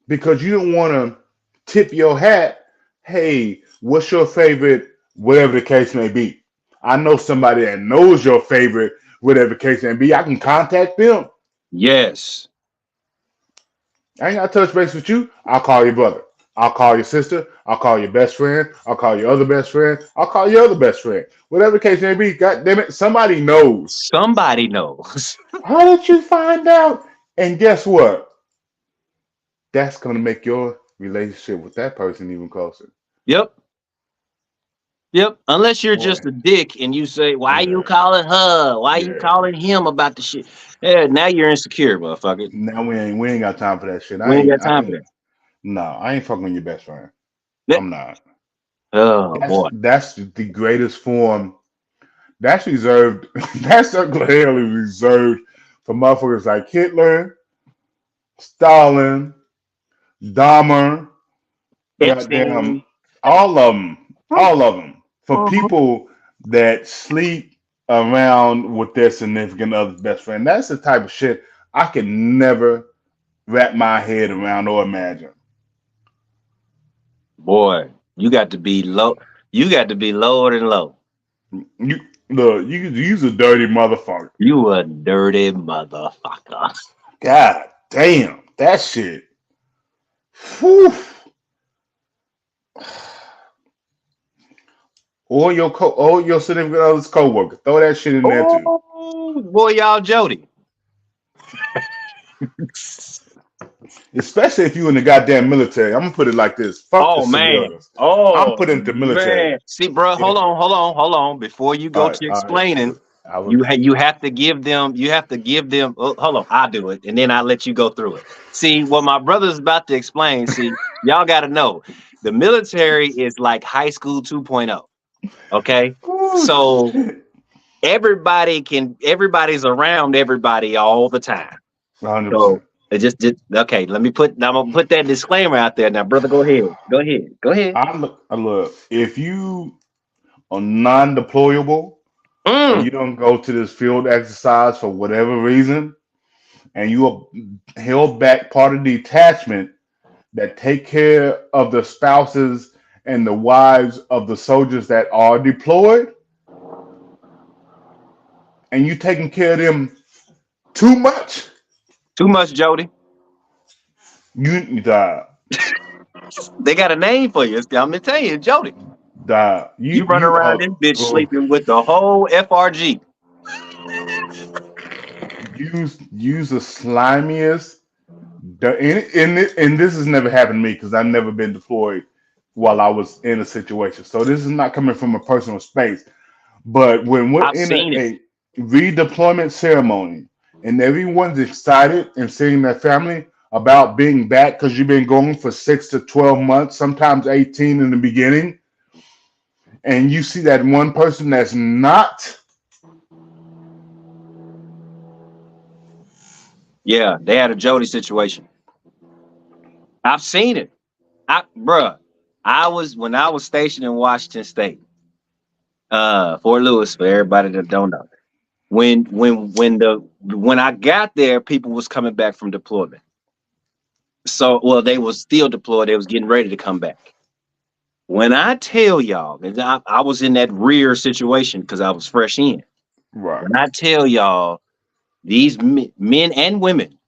Speaker 1: Because you don't want to tip your hat. Hey, what's your favorite, whatever the case may be? I know somebody that knows your favorite, whatever the case may be. I can contact them.
Speaker 2: Yes.
Speaker 1: I ain't got to touch base with you. I'll call your brother. I'll call your sister. I'll call your best friend. I'll call your other best friend. I'll call your other best friend. Whatever the case may be, God damn it, somebody knows.
Speaker 2: Somebody knows.
Speaker 1: How did you find out? And guess what? That's going to make your relationship with that person even closer.
Speaker 2: Yep. Yep. Unless you're
Speaker 1: Boy,
Speaker 2: just a dick and you say, why you
Speaker 1: yeah,
Speaker 2: calling her? Why you
Speaker 1: yeah.
Speaker 2: calling him about the shit? Yeah, now you're insecure, motherfucker.
Speaker 1: Now we ain't got time for that shit.
Speaker 2: We ain't got time for that.
Speaker 1: No, I ain't fucking with your best friend.
Speaker 2: Yeah.
Speaker 1: I'm not.
Speaker 2: Oh boy.
Speaker 1: That's the greatest form. That's reserved. That's clearly reserved for motherfuckers like Hitler, Stalin, Dahmer, goddamn,
Speaker 2: Epstein.
Speaker 1: all of them, for
Speaker 2: Mhm.
Speaker 1: people that sleep around with their significant other's best friend. That's the type of shit I can never wrap my head around or imagine.
Speaker 2: Boy, you got to be low. You got to be lower than low.
Speaker 1: You look, you's a dirty motherfucker.
Speaker 2: You a dirty motherfucker.
Speaker 1: God damn, that shit. Whew. Or your significant other's coworker. Throw that shit in there too.
Speaker 2: Oh, boy, y'all Jody.
Speaker 1: Especially if you in the goddamn military. I'm gonna put it like this. Fuck the
Speaker 2: Oh man.
Speaker 1: civilians. I'm
Speaker 2: Oh
Speaker 1: putting the military.
Speaker 2: man. See, bro,
Speaker 1: Yeah.
Speaker 2: hold on. Before you go to
Speaker 1: All right.
Speaker 2: explaining,
Speaker 1: I would
Speaker 2: you have to give them. You have to give them. Oh, hold on, I'll do it, and then I'll let you go through it. See what my brother's about to explain. See, y'all got to know, the military is like high school 2.0. Okay,
Speaker 1: oh
Speaker 2: so
Speaker 1: shit.
Speaker 2: everybody's around everybody all the time.
Speaker 1: 100%.
Speaker 2: So it just okay. I'm gonna put that disclaimer out there now, brother. Go ahead. Go ahead.
Speaker 1: I look, if you are non-deployable or
Speaker 2: Mm,
Speaker 1: you don't go to this field exercise for whatever reason, and you are held back part of the detachment that take care of the spouses and the wives of the soldiers that are deployed, and you taking care of them too much,
Speaker 2: too much, Jody.
Speaker 1: you die.
Speaker 2: They got a name for you. I'm gonna tell you, Jody.
Speaker 1: Die.
Speaker 2: You run
Speaker 1: You
Speaker 2: around
Speaker 1: are
Speaker 2: this bitch
Speaker 1: oh,
Speaker 2: sleeping with the whole FRG.
Speaker 1: use the slimiest. And this has never happened to me because I've never been deployed while I was in a situation. So this is not coming from a personal space. But when we're
Speaker 2: I've
Speaker 1: in
Speaker 2: seen it.
Speaker 1: a redeployment ceremony and everyone's excited and seeing their family about being back because you've been going for 6 to 12 months, sometimes 18 in the beginning, and you see that one person that's not,
Speaker 2: Yeah, they had a Jody situation. I've seen it. Bruh, I was when I was stationed in Washington State, Fort Lewis, for everybody that don't know. When I got there, people was coming back from deployment. So, well, they was still deployed. They was getting ready to come back. When I tell y'all, and I was in that rear situation because I was fresh in.
Speaker 1: right,
Speaker 2: When I tell y'all, these men and women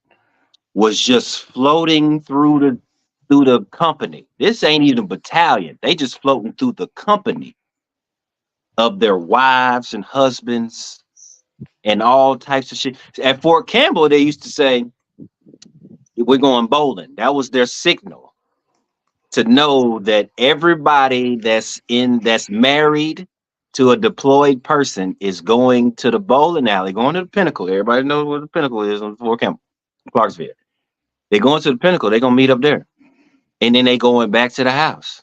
Speaker 2: was just floating through the company. This ain't even a battalion. They just floating through the company of their wives and husbands and all types of shit. At Fort Campbell, they used to say, "We're going bowling." That was their signal to know that everybody that's married to a deployed person is going to the bowling alley, going to the Pinnacle. Everybody knows where the Pinnacle is on Fort Campbell, Clarksville. They're going to the Pinnacle. They're gonna meet up there, and then they going back to the house.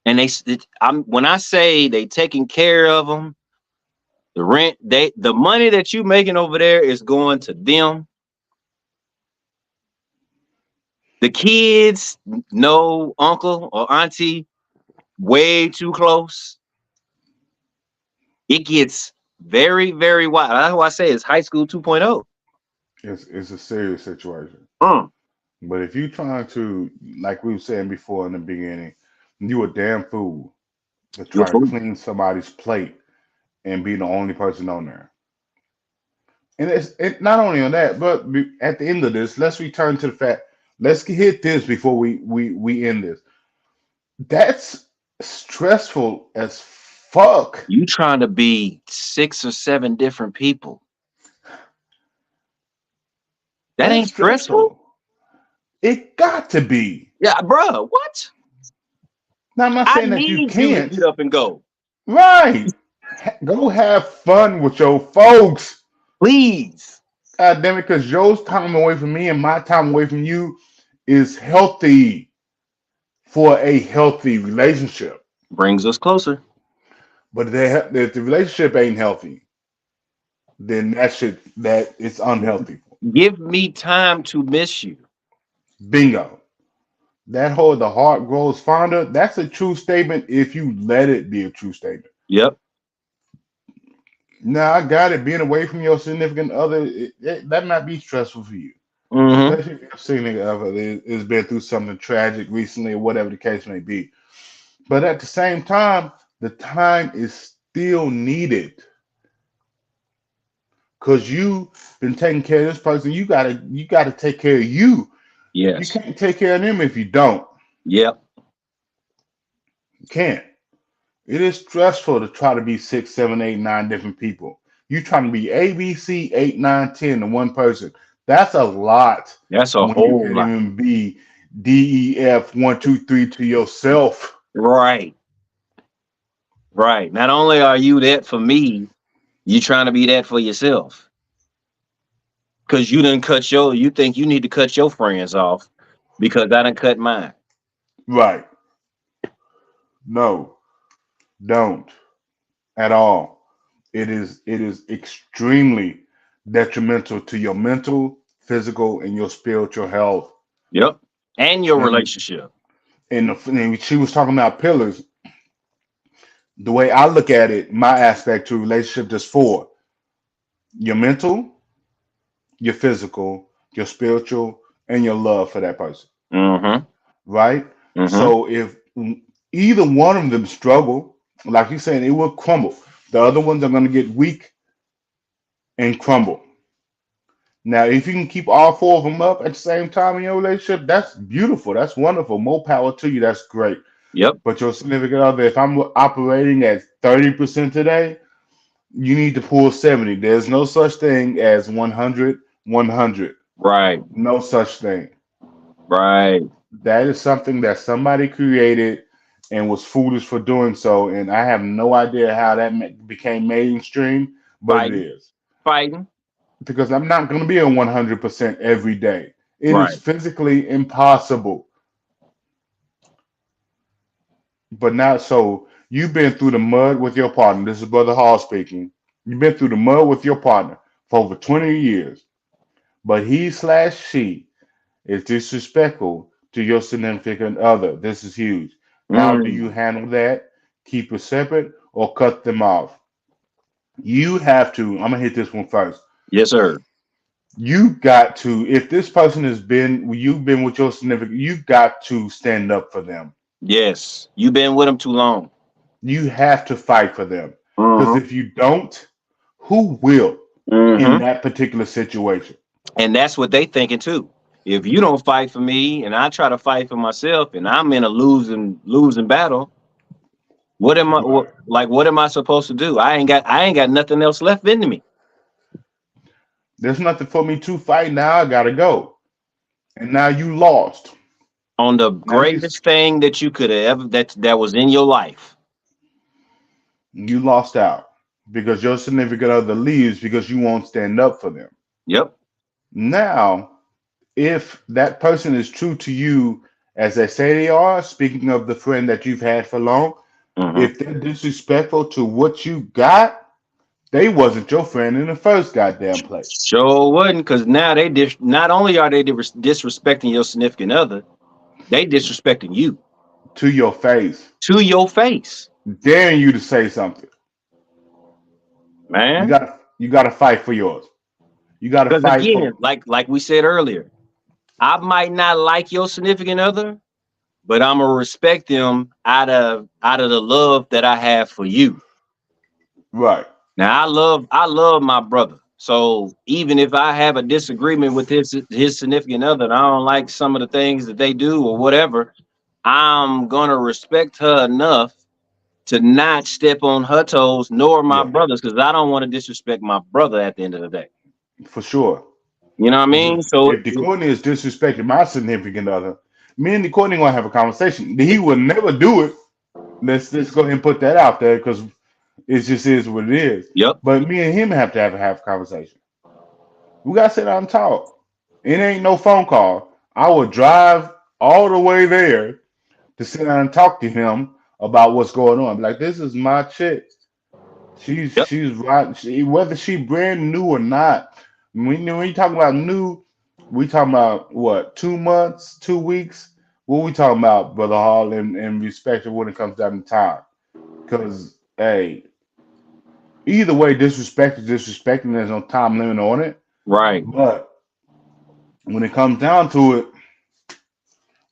Speaker 2: And when I say they taking care of them, the rent, the money that you making over there is going to them. The kids, no uncle or auntie, way too close. It gets very, very wild. That's why I say it's high school 2.0.
Speaker 1: it's a serious situation.
Speaker 2: Mm,
Speaker 1: But if you trying to, like we were saying before in the beginning, you a damn fool to
Speaker 2: you're
Speaker 1: try to
Speaker 2: fool.
Speaker 1: clean somebody's plate and be the only person on there. And not only on that, but at the end of this, let's return to the fact. Let's hit this before we end this. That's stressful as fuck.
Speaker 2: You trying to be 6 or 7 different people. That
Speaker 1: That's
Speaker 2: ain't stressful.
Speaker 1: stressful. It got to be.
Speaker 2: Yeah, bro. What?
Speaker 1: Now I'm not
Speaker 2: I
Speaker 1: saying that you
Speaker 2: need you to
Speaker 1: can't.
Speaker 2: get up and go.
Speaker 1: Right. Go have fun with your folks.
Speaker 2: Please.
Speaker 1: God damn it, because your time away from me and my time away from you is healthy for a healthy relationship.
Speaker 2: Brings us closer.
Speaker 1: But if the relationship ain't healthy, then that it's unhealthy.
Speaker 2: Give me time to miss you.
Speaker 1: Bingo. That whole the heart grows fonder, that's a true statement if you let it be a true statement.
Speaker 2: Yep.
Speaker 1: Now, I got it. Being away from your significant other, that might be stressful for you,
Speaker 2: Mm-hmm.
Speaker 1: especially if your significant other has been through something tragic recently or whatever the case may be. But at the same time, the time is still needed because you've been taking care of this person. You gotta take care of you. You
Speaker 2: Yes.
Speaker 1: can't take care of them if you don't.
Speaker 2: Yep.
Speaker 1: You can't. It is stressful to try to be six, seven, eight, nine different people. You trying to be A, B, C, eight, nine, 10 to one person. That's a lot
Speaker 2: That's a
Speaker 1: when you
Speaker 2: whole
Speaker 1: can't
Speaker 2: lot.
Speaker 1: even be D, E, F, one, two, three to yourself.
Speaker 2: Right. Right. Not only are you that for me, you trying to be that for yourself. Because you think you need to cut your friends off because I done cut mine.
Speaker 1: Right. No, don't at all. It is extremely detrimental to your mental, physical, and your spiritual health.
Speaker 2: Yep. And your
Speaker 1: And
Speaker 2: relationship.
Speaker 1: and she was talking about pillars. The way I look at it, my aspect to relationship is four: your mental, your physical, your spiritual, and your love for that person.
Speaker 2: Mm-hmm.
Speaker 1: Right?
Speaker 2: Mm-hmm.
Speaker 1: So if either one of them struggle, like you're saying, it will crumble. The other ones are going to get weak and crumble. Now, if you can keep all four of them up at the same time in your relationship, that's beautiful. That's wonderful. More power to you. That's great.
Speaker 2: Yep.
Speaker 1: But your significant other, if I'm operating at 30% today, you need to pull 70. There's no such thing as 100, 100.
Speaker 2: Right.
Speaker 1: No such thing.
Speaker 2: Right.
Speaker 1: That is something that somebody created and was foolish for doing so. And I have no idea how that became mainstream, but it
Speaker 2: Fighting.
Speaker 1: is.
Speaker 2: Fighting.
Speaker 1: Because I'm not going to be a 100% every day. It is
Speaker 2: Right.
Speaker 1: physically impossible. But not so. You've been through the mud with your partner. This is Brother Hall speaking. You've been through the mud with your partner for over 20 years. But he slash she is disrespectful to your significant other. This is huge. How do you
Speaker 2: Mm.
Speaker 1: handle that? Keep it separate or cut them off? You have to. I'm gonna hit this one first.
Speaker 2: Yes, sir.
Speaker 1: You got to. If this person you've been with your significant. You've got to stand up for them.
Speaker 2: Yes. You've been with them too long.
Speaker 1: You have to fight for them. Because
Speaker 2: Mm-hmm.
Speaker 1: if you don't, who will in
Speaker 2: Mm-hmm.
Speaker 1: that particular situation?
Speaker 2: And that's what they thinking too. If you don't fight for me and I try to fight for myself and I'm in a losing battle,
Speaker 1: Right.
Speaker 2: what am I supposed to do? I ain't got nothing else left in me.
Speaker 1: There's nothing for me to fight now. I gotta go. And now you lost.
Speaker 2: On the
Speaker 1: Now you
Speaker 2: greatest thing that you could have ever that was in your life.
Speaker 1: you lost out because your significant other leaves because you won't stand up for them.
Speaker 2: Yep.
Speaker 1: Now, if that person is true to you as they say they are, speaking of the friend that you've had for long,
Speaker 2: Mm-hmm.
Speaker 1: if they're disrespectful to what you got, they wasn't your friend in the first goddamn place.
Speaker 2: Sure wouldn't, because now not only are they disrespecting your significant other, they disrespecting you
Speaker 1: To your face,
Speaker 2: to your face,
Speaker 1: daring you to say something. You
Speaker 2: man.
Speaker 1: got you got to fight for yours. You got to
Speaker 2: Because
Speaker 1: fight
Speaker 2: again,
Speaker 1: for.
Speaker 2: like we said earlier, I might not like your significant other, but I'm gonna respect them out of the love that I have for you.
Speaker 1: Right.
Speaker 2: Now I love my brother. So even if I have a disagreement with his significant other, and I don't like some of the things that they do or whatever, I'm gonna respect her enough to not step on her toes nor my
Speaker 1: Yeah.
Speaker 2: brothers because I don't want to disrespect my brother at the end of the day.
Speaker 1: For sure.
Speaker 2: You know what I
Speaker 1: Because
Speaker 2: mean? So
Speaker 1: if the Courtney is disrespecting my significant other, me and the Courtney gonna have a conversation. He would never do it. Let's go ahead and put that out there because it just is what it is.
Speaker 2: yep.
Speaker 1: But me and him have to have a conversation. We gotta sit down and talk. It ain't no phone call. I will drive all the way there to sit down and talk to him about what's going on. Like this is my chick. She's
Speaker 2: Yep.
Speaker 1: she's right. Whether she brand new or not, When we talk about new, we talking about what, 2 months, 2 weeks? What we talking about, Brother Hall, and respect when it comes down to time? Because hey, either way, disrespect is disrespect, and there's no time limit on it.
Speaker 2: Right.
Speaker 1: But when it comes down to it,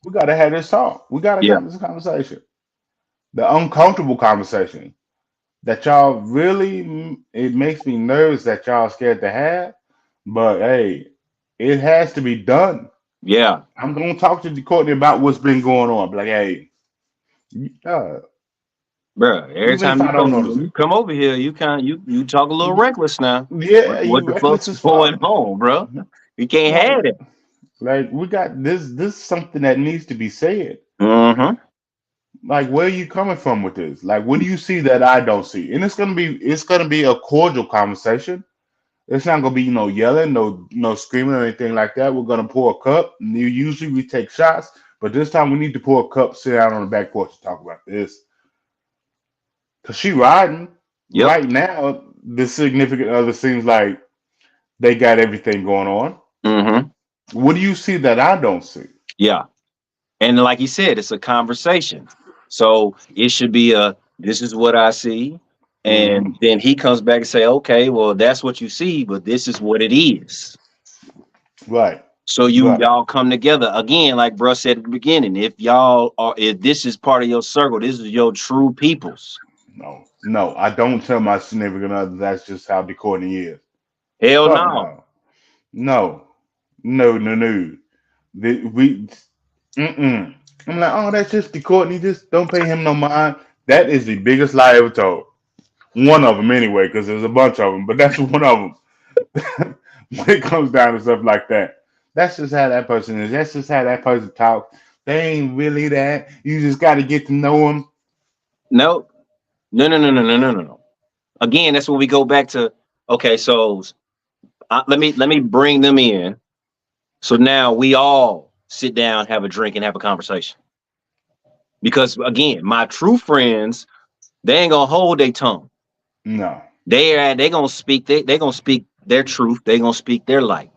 Speaker 1: we gotta have this talk. We gotta
Speaker 2: Yeah.
Speaker 1: have this conversation. The uncomfortable conversation that y'all really, it makes me nervous that y'all scared to have. But hey, it has to be done.
Speaker 2: Yeah.
Speaker 1: I'm gonna talk to Courtney about what's been going on. Be like, hey, uh,
Speaker 2: Bruh, every
Speaker 1: even if
Speaker 2: time
Speaker 1: I don't notice
Speaker 2: you
Speaker 1: it,
Speaker 2: come over here, you talk a little reckless now.
Speaker 1: yeah, you
Speaker 2: What the
Speaker 1: reckless
Speaker 2: fuck's
Speaker 1: as
Speaker 2: going
Speaker 1: fuck.
Speaker 2: on, bro? You can't
Speaker 1: Like,
Speaker 2: have it.
Speaker 1: we got this. This is something that needs to be said.
Speaker 2: Mm-hmm.
Speaker 1: Like, where are you coming from with this? Like, what do you see that I don't see? And it's gonna be a cordial conversation. It's not gonna be yelling, no screaming or anything like that. We're gonna pour a cup. Usually we take shots, but this time we need to pour a cup, sit down on the back porch and talk about this. Cause she riding
Speaker 2: Yep.
Speaker 1: right now. The significant other seems like they got everything going on.
Speaker 2: Mm-hmm.
Speaker 1: What do you see that I don't see?
Speaker 2: Yeah. And like you said, it's a conversation. So it should be this is what I see.
Speaker 1: Hmm.
Speaker 2: And then he comes back and say, okay, well, that's what you see, but this is what it is.
Speaker 1: Right,
Speaker 2: So
Speaker 1: right.
Speaker 2: y'all come together again, like bruh said at the beginning. If this is part of your circle, this is your true peoples.
Speaker 1: No, no. I don't tell my significant other that's just how the Courtney is.
Speaker 2: Hell
Speaker 1: Fuck
Speaker 2: no.
Speaker 1: no, no, no, no, no. We Mm-mm. I'm like, oh, that's just the Courtney. Just don't pay him no mind. That is the biggest lie ever told. One of them, anyway, because there's a bunch of them, but that's one of them. When it comes down to stuff like that, that's just how that person is. That's just how that person talks. They ain't really that. You just got to get to know them.
Speaker 2: No, no, no, no, no, no, no, no, no. Again, that's when we go back to okay. So let me bring them in. So now we all sit down, have a drink, and have a conversation. Because again, my true friends, they ain't gonna hold their tongue.
Speaker 1: No,
Speaker 2: They gonna speak. They gonna speak their truth. They gonna speak their light.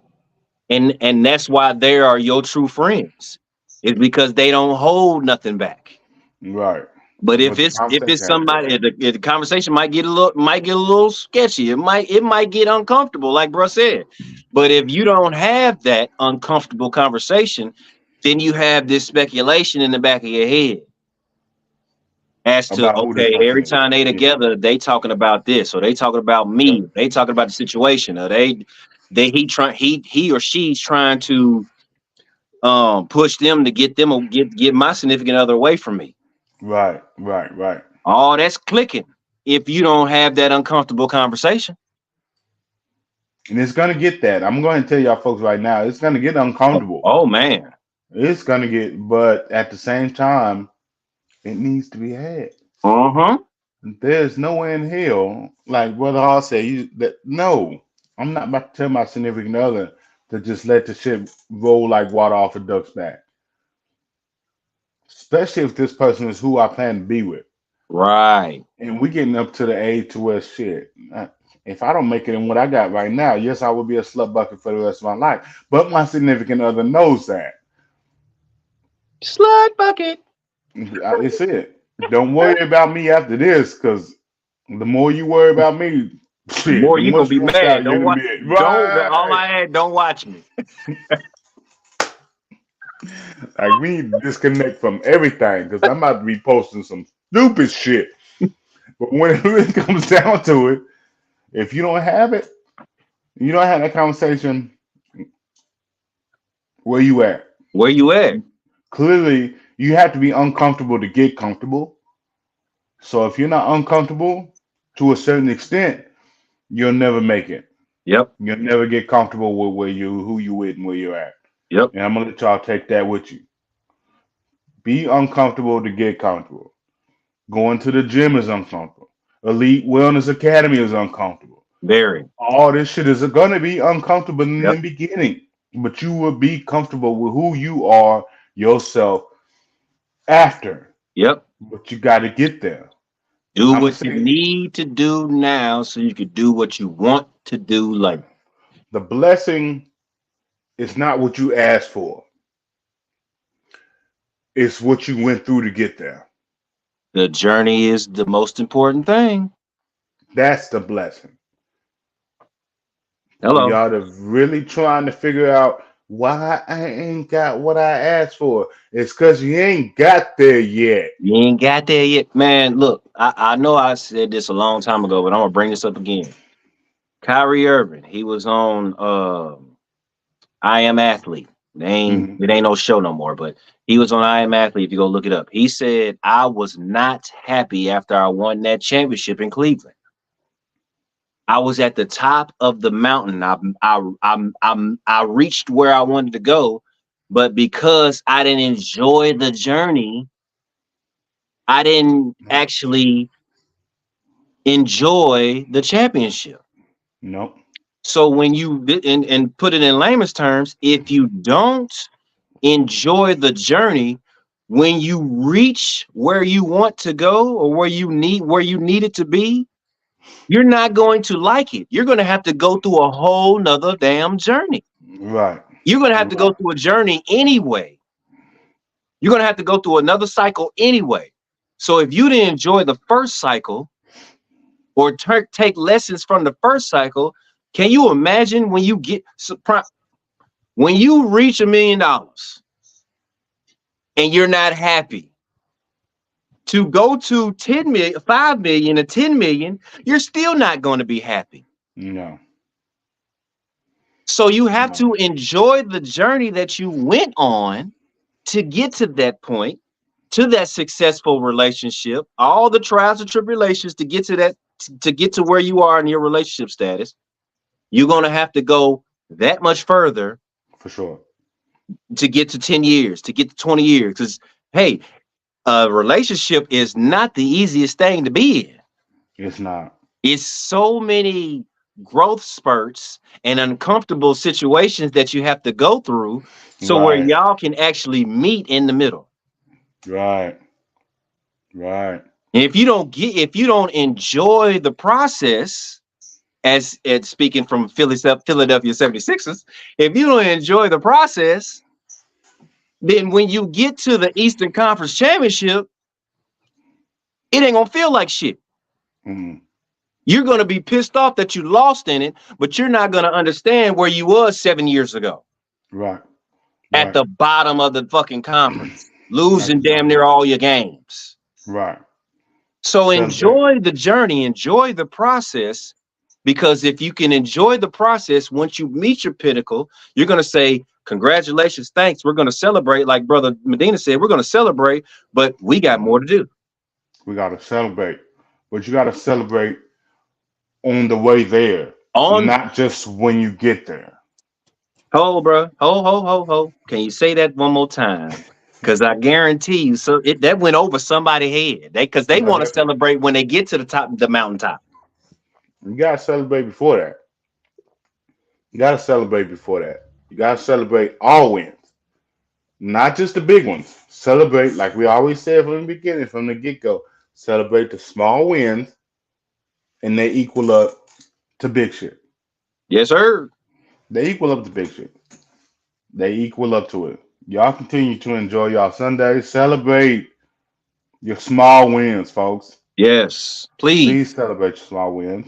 Speaker 2: And that's why they are your true friends. It's because they don't hold nothing back.
Speaker 1: right.
Speaker 2: But if
Speaker 1: But the
Speaker 2: it's
Speaker 1: conversation has to be
Speaker 2: somebody,
Speaker 1: had.
Speaker 2: if the conversation might get a little sketchy. It might get uncomfortable, like bro said. But if you don't have that uncomfortable conversation, then you have this speculation in the back of your head as to
Speaker 1: About who this
Speaker 2: okay,
Speaker 1: person
Speaker 2: every
Speaker 1: is.
Speaker 2: time they
Speaker 1: Yeah,
Speaker 2: together, they talking about this, or they talking about
Speaker 1: yep.
Speaker 2: me, they talking about the situation, or he or she's trying to push them to get my significant other away from me.
Speaker 1: Right, right, right.
Speaker 2: All that's clicking if you don't have that uncomfortable conversation.
Speaker 1: And it's gonna get that. I'm going to tell y'all folks right now. It's gonna get
Speaker 2: Oh,
Speaker 1: uncomfortable.
Speaker 2: oh man.
Speaker 1: It's gonna get, but at the same time, it needs to be had.
Speaker 2: Uh-huh.
Speaker 1: There's no way in hell, like Brother Hall said, that no, I'm not about to tell my significant other to just let the shit roll like water off a duck's back. Especially if this person is who I plan to be with.
Speaker 2: Right.
Speaker 1: And we getting up to the age to where shit. If I don't make it in what I got right now, yes, I will be a slut bucket for the rest of my life. But my significant other knows that.
Speaker 2: Slut bucket.
Speaker 1: It's it. Don't worry about me after this, because the more you worry about me,
Speaker 2: The
Speaker 1: shit,
Speaker 2: more
Speaker 1: the
Speaker 2: you
Speaker 1: more
Speaker 2: gonna be
Speaker 1: stressed
Speaker 2: mad.
Speaker 1: out you're
Speaker 2: Don't
Speaker 1: gonna
Speaker 2: watch.
Speaker 1: be.
Speaker 2: Don't. All
Speaker 1: Right.
Speaker 2: I had. Don't watch me.
Speaker 1: Like we need to disconnect from everything because I'm about to be posting some stupid shit. But when it really comes down to it, if you don't have it, you don't have that conversation, where you at?
Speaker 2: Where you at?
Speaker 1: Clearly, you have to be uncomfortable to get comfortable. So if you're not uncomfortable to a certain extent, you'll never make it.
Speaker 2: Yep.
Speaker 1: You'll never get comfortable with who you with and where you're at.
Speaker 2: Yep.
Speaker 1: And I'm gonna let y'all take that with you. Be uncomfortable to get comfortable. Going to the gym is uncomfortable. Elite Wellness Academy is uncomfortable.
Speaker 2: Very.
Speaker 1: All this shit is gonna be uncomfortable in the
Speaker 2: Yep.
Speaker 1: beginning, but you will be comfortable with who you are yourself after.
Speaker 2: Yep.
Speaker 1: But you got to get there.
Speaker 2: Do
Speaker 1: I'm gonna
Speaker 2: what you
Speaker 1: say,
Speaker 2: need to do now so you can do what you want to do later.
Speaker 1: the blessing is not what you asked for. It's what you went through to get there.
Speaker 2: The journey is the most important thing.
Speaker 1: That's the blessing. For
Speaker 2: Hello.
Speaker 1: y'all to really trying to figure out why I ain't got what I asked for. It's because you ain't got there yet.
Speaker 2: You ain't got there yet. Man, look, I know I said this a long time ago, but I'm gonna bring this up again. Kyrie Irving, he was on I Am Athlete.
Speaker 1: Hmm.
Speaker 2: It ain't no show no more, but he was on I Am Athlete. If you go look it up, he said, I was not happy after I won that championship in Cleveland. I was at the top of the mountain. I reached where I wanted to go, but because I didn't enjoy the journey, I didn't actually enjoy the championship.
Speaker 1: Nope.
Speaker 2: So when you and put it in layman's terms, if you don't enjoy the journey, when you reach where you want to go or where you need it to be, you're not going to like it. You're going to have to go through a whole nother damn journey.
Speaker 1: Right.
Speaker 2: You're going to have to go
Speaker 1: Right.
Speaker 2: through a journey anyway. You're going to have to go through another cycle anyway. So if you didn't enjoy the first cycle or take lessons from the first cycle, can you imagine when you get when you reach $1 million and you're not happy? To go to 10 million, 5 million, and 10 million, you're still not going to be happy.
Speaker 1: No.
Speaker 2: So you have
Speaker 1: No.
Speaker 2: to enjoy the journey that you went on to get to that point, to that successful relationship, all the trials and tribulations to get to that, to get to where you are in your relationship status. You're going to have to go that much further
Speaker 1: For sure.
Speaker 2: to get to 10 years, to get to 20 years. Because, hey, a relationship is not the easiest thing to be in.
Speaker 1: It's not.
Speaker 2: It's so many growth spurts and uncomfortable situations that you have to go through, so where
Speaker 1: Right.
Speaker 2: y'all can actually meet in the middle.
Speaker 1: Right. Right.
Speaker 2: And if you don't enjoy the process, as speaking from Philadelphia 76ers, if you don't enjoy the process, then when you get to the Eastern Conference Championship, it ain't gonna feel like shit.
Speaker 1: Mm.
Speaker 2: You're gonna be pissed off that you lost in it, but you're not gonna understand where you was 7 years ago
Speaker 1: Right.
Speaker 2: at
Speaker 1: Right.
Speaker 2: the bottom of the fucking conference, losing
Speaker 1: Exactly.
Speaker 2: damn near all your games.
Speaker 1: Right.
Speaker 2: So
Speaker 1: Celebrate.
Speaker 2: enjoy the journey, enjoy the process, because if you can enjoy the process, once you meet your pinnacle, you're going to say, congratulations, thanks. We're going to celebrate. Like Brother Medina said, we're going to celebrate, but we got more to do.
Speaker 1: We got to celebrate. But you got to celebrate on the way there,
Speaker 2: On,
Speaker 1: not just when you get there.
Speaker 2: ho, bro, ho. Can you say that one more time? Because I guarantee you, so that went over somebody's head. Because they want to celebrate when they get to the top of the mountaintop.
Speaker 1: You got to celebrate before that. You got to celebrate before that. You got to celebrate all wins, not just the big ones. Celebrate, like we always said from the beginning, from the get-go, celebrate the small wins, and they equal up to big shit.
Speaker 2: Yes, sir.
Speaker 1: They equal up to big shit. They equal up to it. Y'all continue to enjoy y'all Sunday. Celebrate your small wins, folks.
Speaker 2: Yes, please,
Speaker 1: Please celebrate your small wins.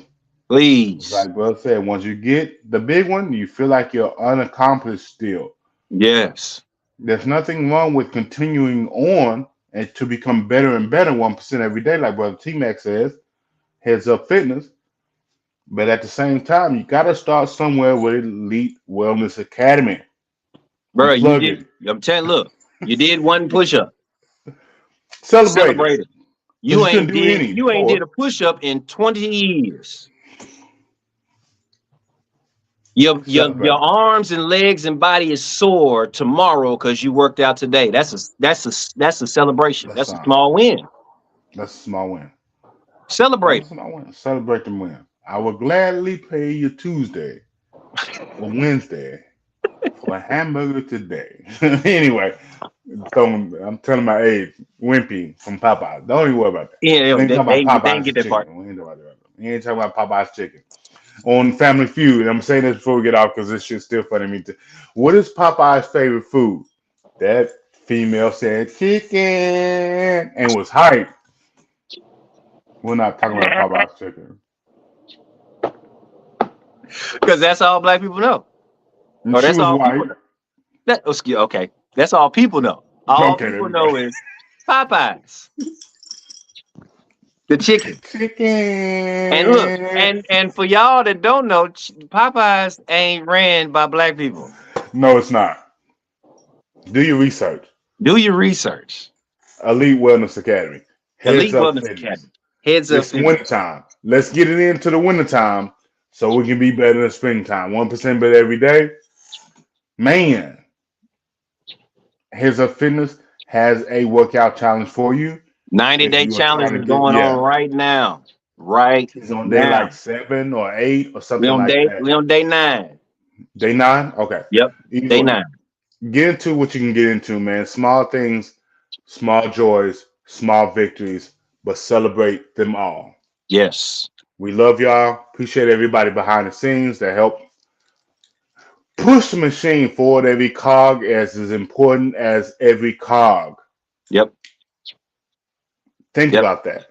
Speaker 2: please.
Speaker 1: Like Brother said, once you get the big one, you feel like you're unaccomplished still.
Speaker 2: Yes.
Speaker 1: There's nothing wrong with continuing on and to become better and better 1% every day, like Brother T-Mac says, Heads Up Fitness. But at the same time, you got to start somewhere with Elite Wellness Academy.
Speaker 2: Bro, you
Speaker 1: Plug
Speaker 2: did.
Speaker 1: it.
Speaker 2: I'm telling, look, you did one push-up.
Speaker 1: Celebrate it.
Speaker 2: Celebrate it.
Speaker 1: 'Cause
Speaker 2: You
Speaker 1: couldn't
Speaker 2: ain't
Speaker 1: do any
Speaker 2: did
Speaker 1: before.
Speaker 2: a push-up in 20 years. Your
Speaker 1: Celebrate.
Speaker 2: arms and legs and body is sore tomorrow because you worked out today. That's a celebration.
Speaker 1: That's
Speaker 2: That's a
Speaker 1: fine.
Speaker 2: small win.
Speaker 1: That's a small win.
Speaker 2: Celebrate.
Speaker 1: That's a small win. Celebrate the win. I will gladly pay you Tuesday or Wednesday for a hamburger today. Anyway, I'm telling my age, Wimpy from Popeyes. Don't even worry about that.
Speaker 2: Yeah,
Speaker 1: We ain't talking about
Speaker 2: they
Speaker 1: Popeyes
Speaker 2: didn't get that part.
Speaker 1: chicken. We ain't talking about Popeyes chicken. on Family Feud. And I'm saying this before we get off because this shit's still funny to me too. What is Popeye's favorite food? That female said chicken and was hype. We're not talking about Popeye's chicken.
Speaker 2: Because that's all black people know.
Speaker 1: And
Speaker 2: Oh,
Speaker 1: she
Speaker 2: that's
Speaker 1: was
Speaker 2: all
Speaker 1: white.
Speaker 2: people know. Okay. That's all people know. All
Speaker 1: Okay,
Speaker 2: people
Speaker 1: there we
Speaker 2: know is Popeyes. The chicken.
Speaker 1: Chicken.
Speaker 2: And look, and for y'all that don't know, Popeyes ain't ran by black people.
Speaker 1: No, it's not. Do your research.
Speaker 2: Do your research.
Speaker 1: Elite Wellness Academy.
Speaker 2: Elite
Speaker 1: Heads Up
Speaker 2: Wellness
Speaker 1: Fitness.
Speaker 2: Academy. Heads Up
Speaker 1: It's
Speaker 2: Fitness.
Speaker 1: wintertime. Let's get it into the wintertime so we can be better than springtime. 1% better every day. Man, Heads Up Fitness has a workout challenge for you.
Speaker 2: 90-day
Speaker 1: If you are
Speaker 2: challenge
Speaker 1: trying
Speaker 2: is
Speaker 1: to get-
Speaker 2: going
Speaker 1: yeah.
Speaker 2: on right now. Right
Speaker 1: It's on day
Speaker 2: now.
Speaker 1: like 7 or 8 or
Speaker 2: We
Speaker 1: something
Speaker 2: on
Speaker 1: like
Speaker 2: day
Speaker 1: that.
Speaker 2: we on day 9.
Speaker 1: Day 9? Okay.
Speaker 2: Yep.
Speaker 1: Either
Speaker 2: Day
Speaker 1: way,
Speaker 2: 9.
Speaker 1: get into what you can get into, man. Small things, small joys, small victories, but celebrate them all.
Speaker 2: Yes.
Speaker 1: We love y'all. Appreciate everybody behind the scenes that help push the machine forward. Every cog is as important as every cog.
Speaker 2: Yep.
Speaker 1: Think
Speaker 2: Yep.
Speaker 1: about that.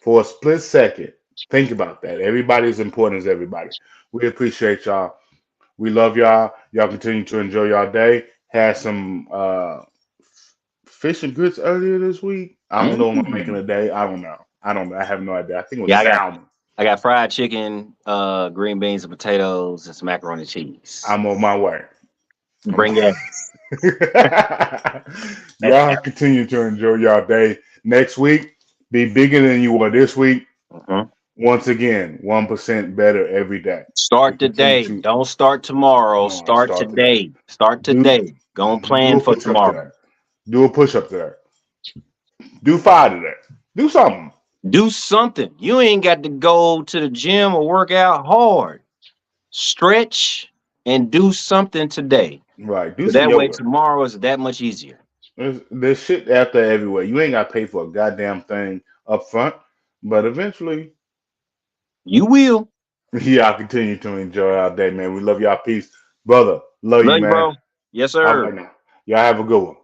Speaker 1: For a split second, think about that. Everybody is important as everybody. We appreciate y'all. We love y'all. Y'all continue to enjoy y'all day. Had some fish and grits earlier this week. I don't know what I'm making today. I don't know. I have no idea. I think it was salmon.
Speaker 2: I got fried chicken, green beans and potatoes, and some macaroni and cheese.
Speaker 1: I'm on my way.
Speaker 2: Bring that.
Speaker 1: Y'all continue to enjoy y'all day. Next week, be bigger than you were this week.
Speaker 2: Mhm.
Speaker 1: Once again, 1% better every day.
Speaker 2: Start today. Don't start tomorrow.
Speaker 1: No,
Speaker 2: start
Speaker 1: start
Speaker 2: today. Start today. Go and plan for tomorrow.
Speaker 1: Do a push up today. Do 5 today. Do something.
Speaker 2: Do something. You ain't got to go to the gym or work out hard. Stretch and do something today.
Speaker 1: Right. Do
Speaker 2: So
Speaker 1: some
Speaker 2: that way
Speaker 1: yoga.
Speaker 2: tomorrow is that much easier.
Speaker 1: There's shit out there everywhere. You ain't got to pay for a goddamn thing up front, but eventually,
Speaker 2: You will.
Speaker 1: y'all continue to enjoy our day, man. We love y'all. Peace. Brother, love you, man.
Speaker 2: Bro. Yes, sir.
Speaker 1: All right now. Y'all have a good one.